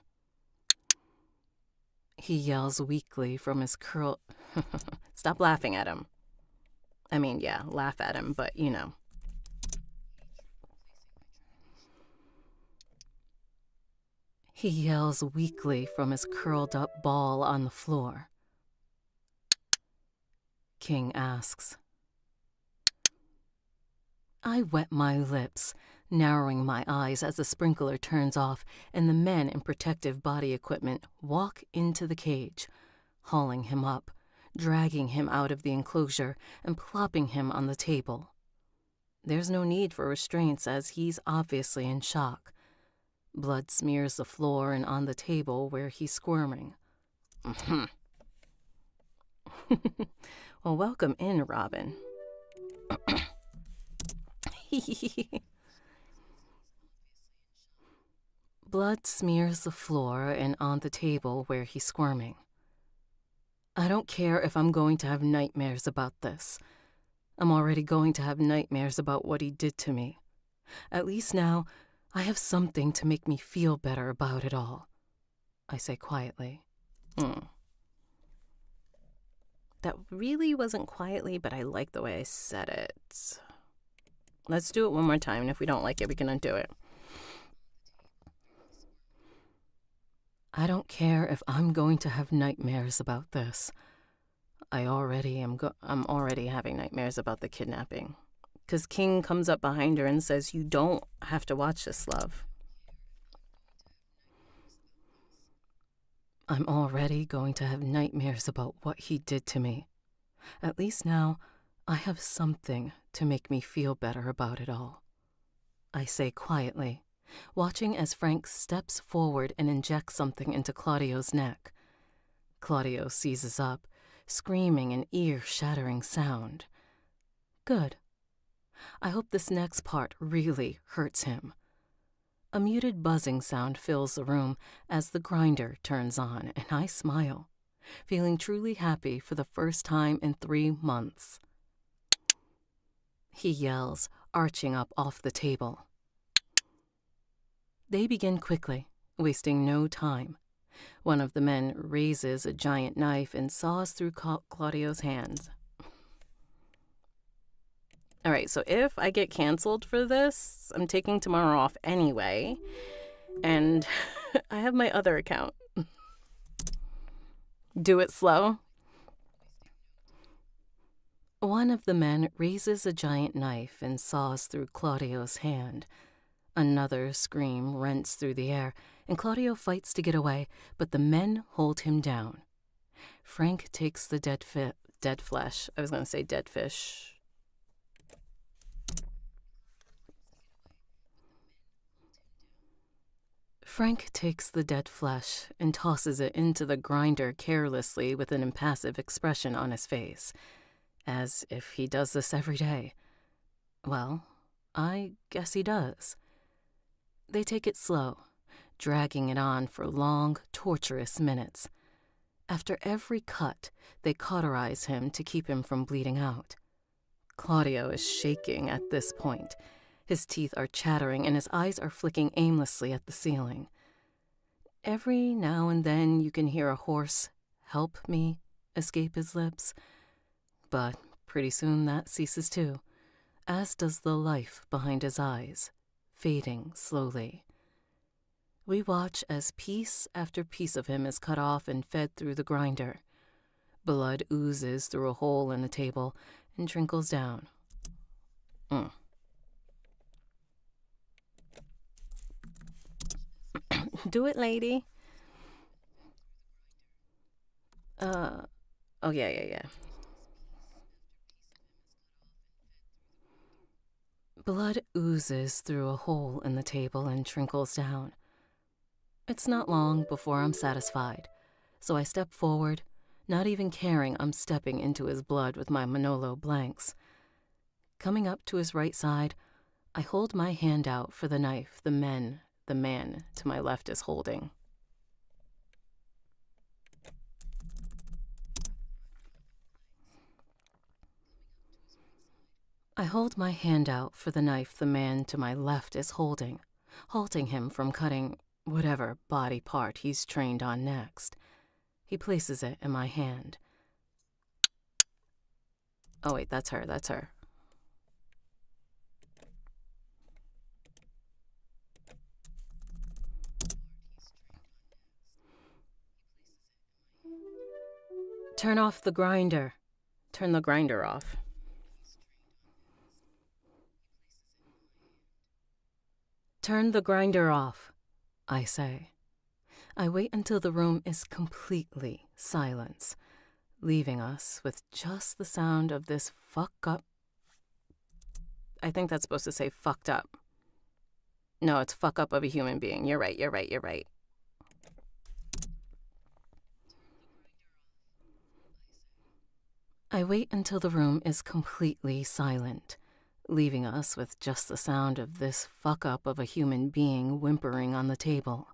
He yells weakly from his curl... Stop laughing at him. I mean, yeah, laugh at him, but you know. He yells weakly from his curled up ball on the floor. King asks. I wet my lips, narrowing my eyes as the sprinkler turns off and the men in protective body equipment walk into the cage, hauling him up, dragging him out of the enclosure, and plopping him on the table. There's no need for restraints as he's obviously in shock. Blood smears the floor and on the table where he's squirming. Well, welcome in, Robin. Blood smears the floor and on the table where he's squirming. I don't care if I'm going to have nightmares about this. I'm already going to have nightmares about what he did to me. At least now, I have something to make me feel better about it all. I say quietly. That really wasn't quietly, but I like the way I said it. Let's do it one more time, and if we don't like it, we can undo it. I don't care if I'm going to have nightmares about this. I'm already having nightmares about the kidnapping. Because King comes up behind her and says, "You don't have to watch this, love." I'm already going to have nightmares about what he did to me. At least now, I have something to make me feel better about it all. I say quietly, watching as Frank steps forward and injects something into Claudio's neck. Claudio seizes up, screaming an ear-shattering sound. Good. I hope this next part really hurts him. A muted buzzing sound fills the room as the grinder turns on, and I smile, feeling truly happy for the first time in 3 months. He yells, arching up off the table. They begin quickly, wasting no time. One of the men raises a giant knife and saws through Claudio's hands. All right, so if I get canceled for this, I'm taking tomorrow off anyway, and I have my other account. Do it slow. One of the men raises a giant knife and saws through Claudio's hand. Another scream rents through the air, and Claudio fights to get away, but the men hold him down. Frank takes the dead flesh. I was going to say dead fish. Frank takes the dead flesh and tosses it into the grinder carelessly with an impassive expression on his face, as if he does this every day. Well, I guess he does. They take it slow, dragging it on for long, torturous minutes. After every cut, they cauterize him to keep him from bleeding out. Claudio is shaking at this point. His teeth are chattering and his eyes are flicking aimlessly at the ceiling. Every now and then you can hear a hoarse, "Help me," escape his lips. But pretty soon that ceases too, as does the life behind his eyes, fading slowly. We watch as piece after piece of him is cut off and fed through the grinder. Blood oozes through a hole in the table and trickles down. Do it, lady. Oh, yeah. Blood oozes through a hole in the table and trickles down. It's not long before I'm satisfied, so I step forward, not even caring I'm stepping into his blood with my Manolo blanks. Coming up to his right side, I hold my hand out for the knife the man to my left is holding. I hold my hand out for the knife the man to my left is holding, halting him from cutting whatever body part he's trained on next. He places it in my hand. Oh wait, that's her. Turn off the grinder. Turn the grinder off. Turn the grinder off, I say. I wait until the room is completely silence, leaving us with just the sound of this fuck up. I think that's supposed to say fucked up. No, it's fuck up of a human being. You're right. I wait until the room is completely silent, leaving us with just the sound of this fuck up of a human being whimpering on the table.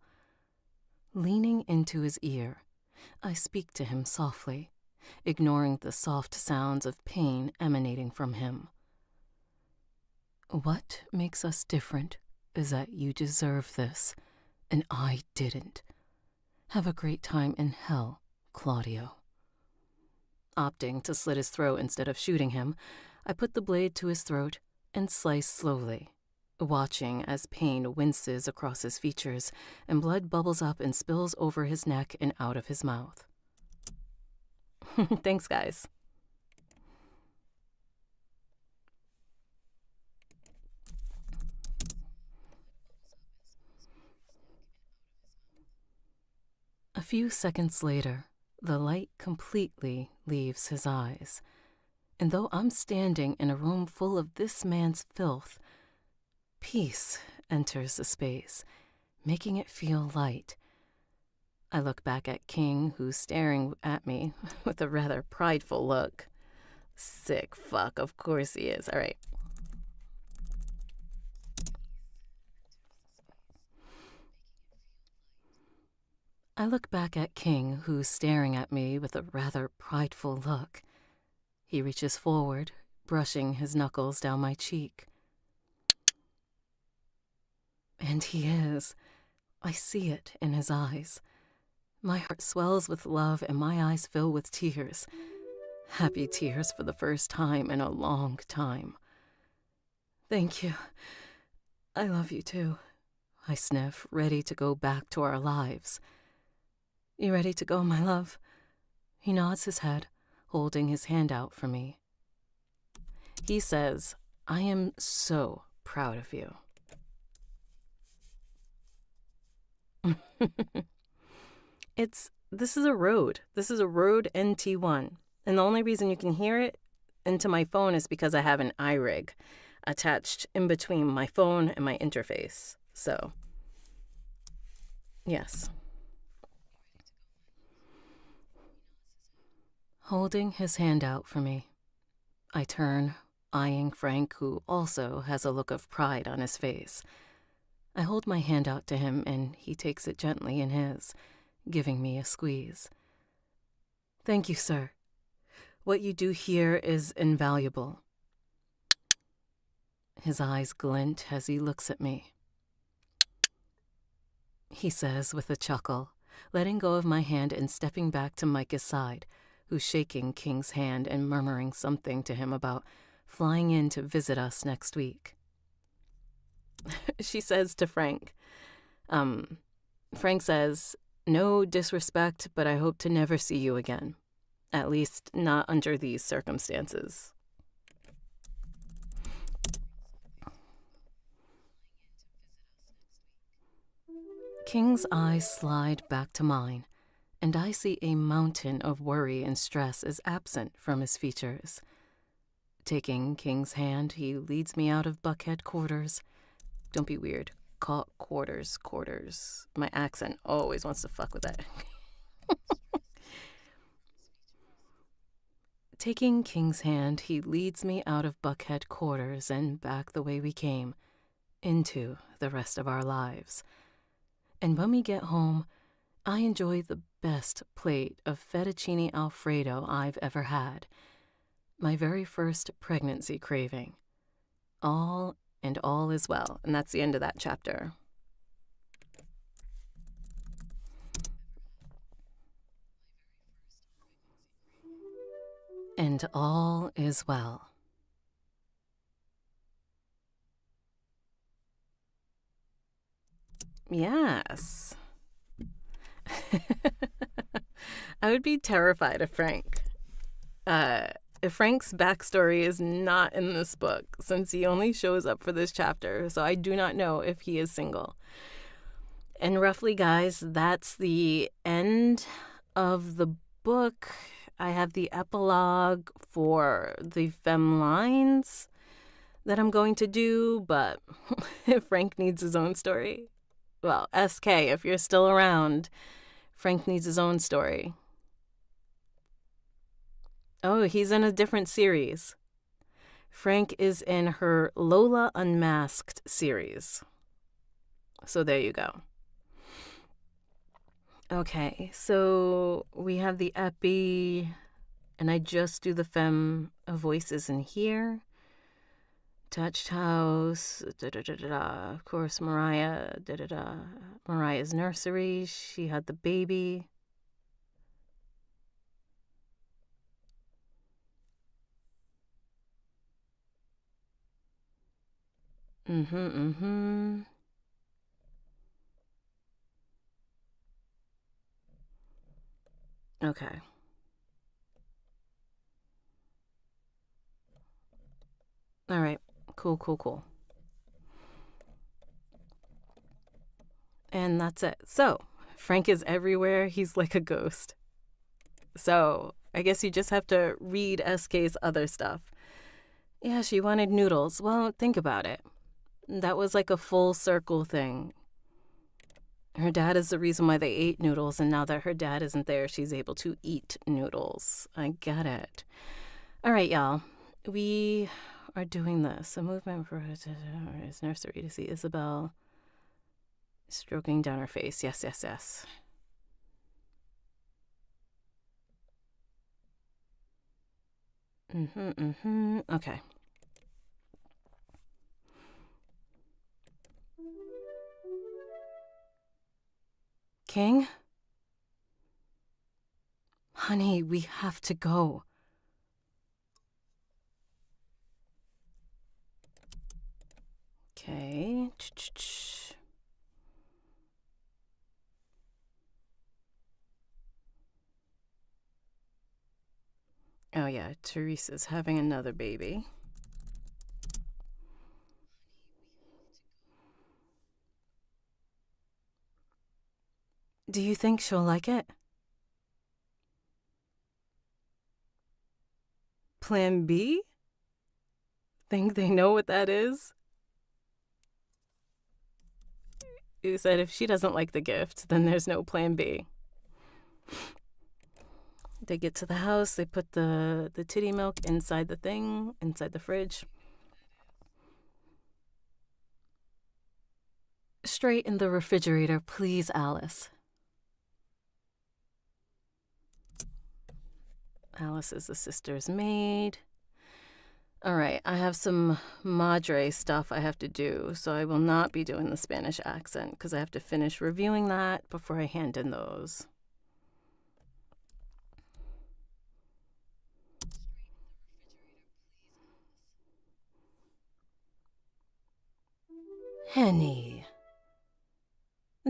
Leaning into his ear, I speak to him softly, ignoring the soft sounds of pain emanating from him. What makes us different is that you deserve this, and I didn't. Have a great time in hell, Claudio. Opting to slit his throat instead of shooting him, I put the blade to his throat and slice slowly, watching as pain winces across his features and blood bubbles up and spills over his neck and out of his mouth. Thanks, guys. A few seconds later, the light completely leaves his eyes, and though I'm standing in a room full of this man's filth, peace enters the space, making it feel light. I look back at King, who's staring at me with a rather prideful look. Sick fuck, of course he is. All right. I look back at King, who's staring at me with a rather prideful look. He reaches forward, brushing his knuckles down my cheek. And he is. I see it in his eyes. My heart swells with love and my eyes fill with tears. Happy tears for the first time in a long time. Thank you. I love you too. I sniff, ready to go back to our lives. You ready to go, my love? He nods his head, holding his hand out for me. He says, I am so proud of you. This is a road. This is a Rode NT1. And the only reason you can hear it into my phone is because I have an iRig attached in between my phone and my interface. So, yes. Holding his hand out for me, I turn, eyeing Frank, who also has a look of pride on his face. I hold my hand out to him, and he takes it gently in his, giving me a squeeze. Thank you, sir. What you do here is invaluable. His eyes glint as he looks at me. He says with a chuckle, letting go of my hand and stepping back to Micah's side, who's shaking King's hand and murmuring something to him about flying in to visit us next week. She says to Frank, Frank says, "No disrespect, but I hope to never see you again. At least not under these circumstances." King's eyes slide back to mine, and I see a mountain of worry and stress is absent from his features. Taking King's hand, he leads me out of Buckhead quarters. Don't be weird. Call quarters, quarters. My accent always wants to fuck with that. Taking King's hand, he leads me out of Buckhead quarters and back the way we came, into the rest of our lives. And when we get home, I enjoy the best plate of fettuccine Alfredo I've ever had. My very first pregnancy craving. All is well. And that's the end of that chapter. And all is well. Yes. I would be terrified of Frank. Frank's backstory is not in this book, since he only shows up for this chapter, so I do not know if he is single. And roughly, guys, that's the end of the book. I have the epilogue for the fem lines that I'm going to do, but Frank needs his own story. Well, SK, if you're still around, Frank needs his own story. Oh, he's in a different series. Frank is in her Lola Unmasked series. So there you go. Okay, so we have the epi, and I just do the femme voices in here. Touched house, da-da-da-da-da. Of course, Mariah, da-da-da. Mariah's nursery, she had the baby. Okay. All right. Cool. And that's it. So, Frank is everywhere. He's like a ghost. So, I guess you just have to read SK's other stuff. Yeah, she wanted noodles. Well, think about it. That was like a full circle thing. Her dad is the reason why they ate noodles, and now that her dad isn't there, she's able to eat noodles. I get it. All right, y'all. We are doing this. A movement for his nursery to see Isabel stroking down her face. Yes. Okay. King? Honey, we have to go. Okay. Oh, yeah, Teresa's having another baby. Do you think she'll like it? Plan B? Think they know what that is? You said if she doesn't like the gift, then there's no plan B. They get to the house, they put the titty milk inside the thing, inside the fridge. Straight in the refrigerator, please, Alice. Alice is the sister's maid. All right, I have some madre stuff I have to do, so I will not be doing the Spanish accent because I have to finish reviewing that before I hand in those. Henny.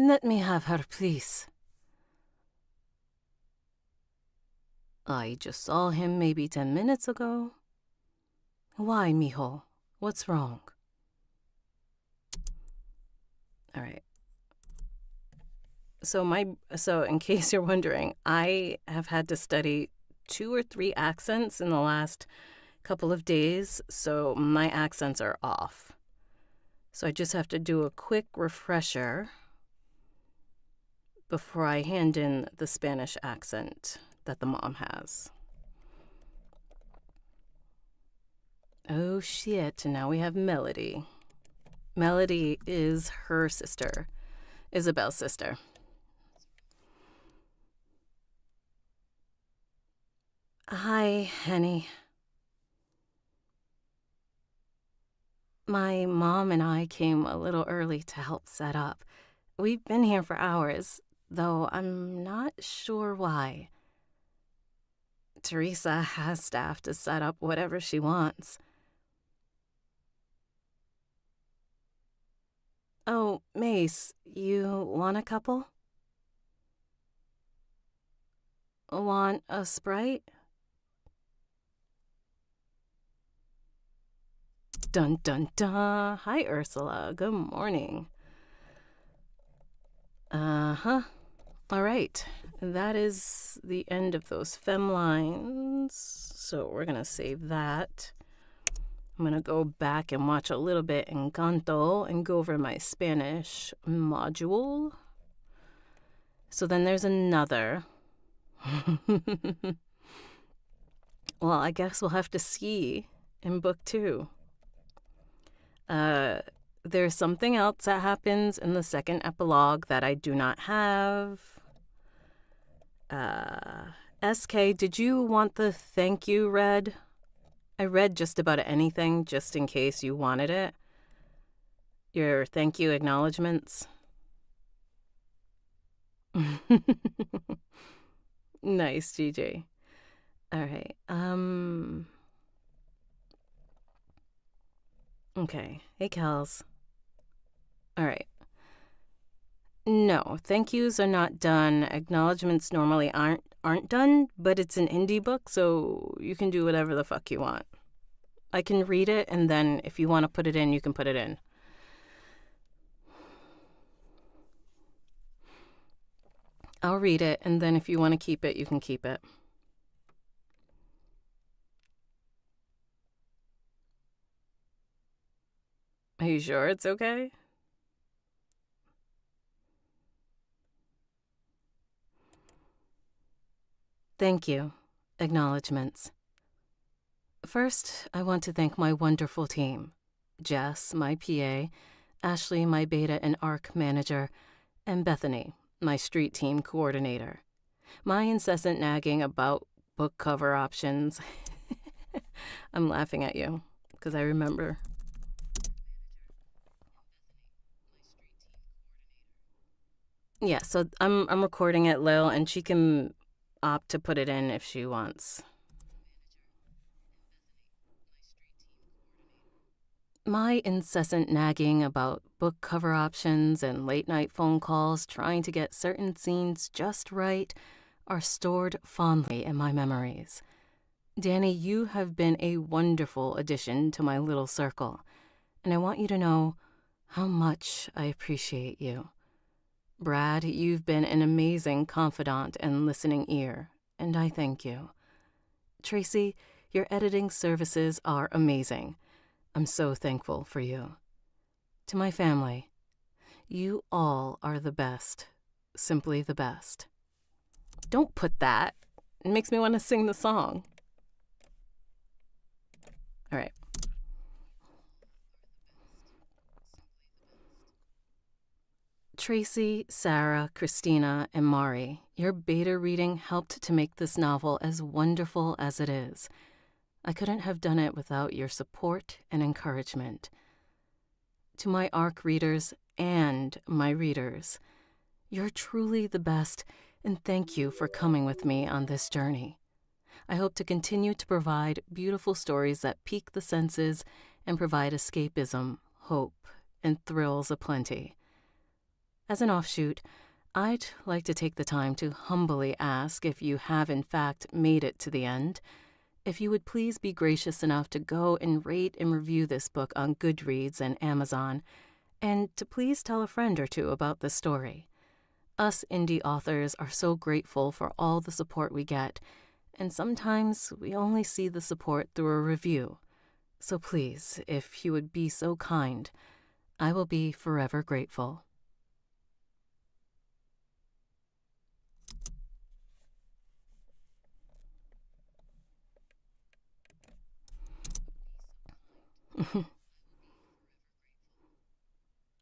Let me have her, please. I just saw him maybe 10 minutes ago. Why, mijo? What's wrong? All right. So in case you're wondering, I have had to study 2 or 3 accents in the last couple of days, so my accents are off. So I just have to do a quick refresher before I hand in the Spanish accent that the mom has. Oh shit, now we have Melody. Melody is her sister, Isabel's sister. Hi, Henny. My mom and I came a little early to help set up. We've been here for hours, though I'm not sure why. Teresa has staff to set up whatever she wants. Oh, Mace, you want a couple? Want a Sprite? Dun dun dun. Hi, Ursula. Good morning. Uh-huh. All right. That is the end of those fem lines. So we're going to save that. I'm going to go back and watch a little bit Encanto and go over my Spanish module. So then there's another. Well, I guess we'll have to see in book 2. There's something else that happens in the second epilogue that I do not have. SK, did you want the thank you read? I read just about anything just in case you wanted it. Your thank you acknowledgements. Nice, GJ. All right. Okay. Hey, Kels. All right. No, thank yous are not done. Acknowledgements normally aren't done, but it's an indie book, so you can do whatever the fuck you want. I can read it, and then if you want to put it in, you can put it in. I'll read it, and then if you want to keep it, you can keep it. Are you sure it's okay? Thank you. Acknowledgements. First, I want to thank my wonderful team. Jess, my PA, Ashley, my beta and ARC manager, and Bethany, my street team coordinator. My incessant nagging about book cover options. I'm laughing at you because I remember. Yeah, so I'm recording it, Lil, and she can opt to put it in if she wants. My incessant nagging about book cover options and late-night phone calls trying to get certain scenes just right are stored fondly in my memories. Danny, you have been a wonderful addition to my little circle, and I want you to know how much I appreciate you. Brad, you've been an amazing confidant and listening ear, and I thank you. Tracy, your editing services are amazing. I'm so thankful for you. To my family, you all are the best, simply the best. Don't put that. It makes me want to sing the song. All right. Tracy, Sarah, Christina, and Mari, your beta reading helped to make this novel as wonderful as it is. I couldn't have done it without your support and encouragement. To my ARC readers and my readers, you're truly the best, and thank you for coming with me on this journey. I hope to continue to provide beautiful stories that pique the senses and provide escapism, hope, and thrills aplenty. As an offshoot, I'd like to take the time to humbly ask if you have in fact made it to the end, if you would please be gracious enough to go and rate and review this book on Goodreads and Amazon, and to please tell a friend or two about this story. Us indie authors are so grateful for all the support we get, and sometimes we only see the support through a review. So please, if you would be so kind, I will be forever grateful.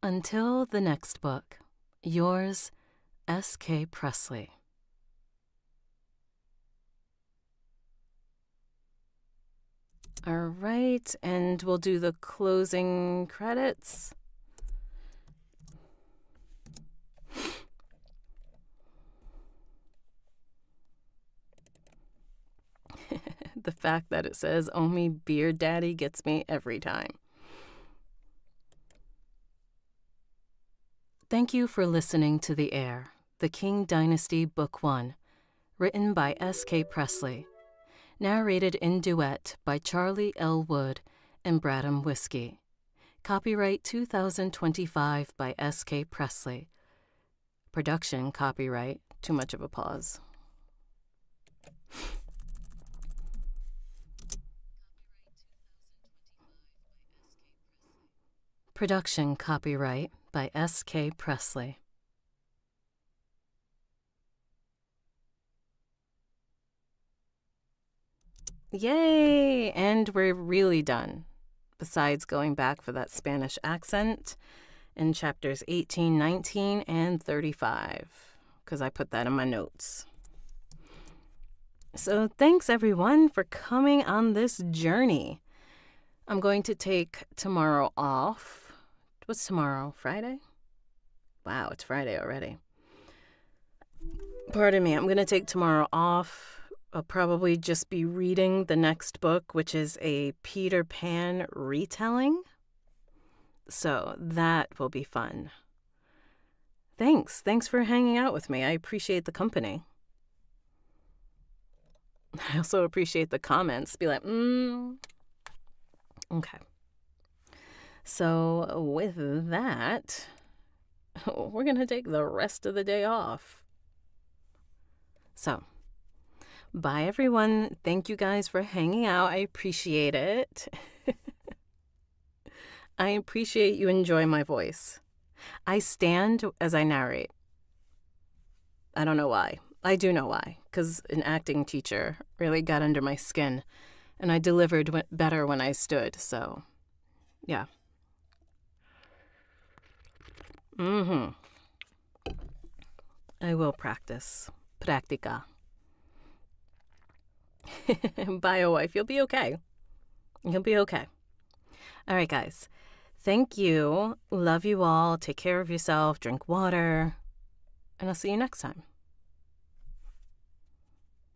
Until the next book, yours, S.K. Presley. All right, and we'll do the closing credits. The fact that it says "Only Beer Daddy" gets me every time. Thank you for listening to The Heir, The King Dynasty Book 1, written by S.K. Presley, narrated in duet by Charlie L. Wood and Bradham Whiskey. Copyright 2025 by S.K. Presley. Production copyright, too much of a pause. Production copyright by S.K. Presley. Yay! And we're really done. Besides going back for that Spanish accent in chapters 18, 19, and 35, because I put that in my notes. So thanks everyone for coming on this journey. I'm going to take tomorrow off. What's tomorrow? Friday? Wow, it's Friday already. Pardon me, I'm going to take tomorrow off. I'll probably just be reading the next book, which is a Peter Pan retelling. So that will be fun. Thanks for hanging out with me. I appreciate the company. I also appreciate the comments. Be like, Okay. So with that, we're going to take the rest of the day off. So, bye everyone. Thank you guys for hanging out. I appreciate it. I appreciate you enjoy my voice. I stand as I narrate. I don't know why. I do know why, because an acting teacher really got under my skin, and I delivered better when I stood, so yeah. I will practice. Practica. Bio wife, you'll be okay. You'll be okay. All right, guys. Thank you. Love you all. Take care of yourself. Drink water. And I'll see you next time.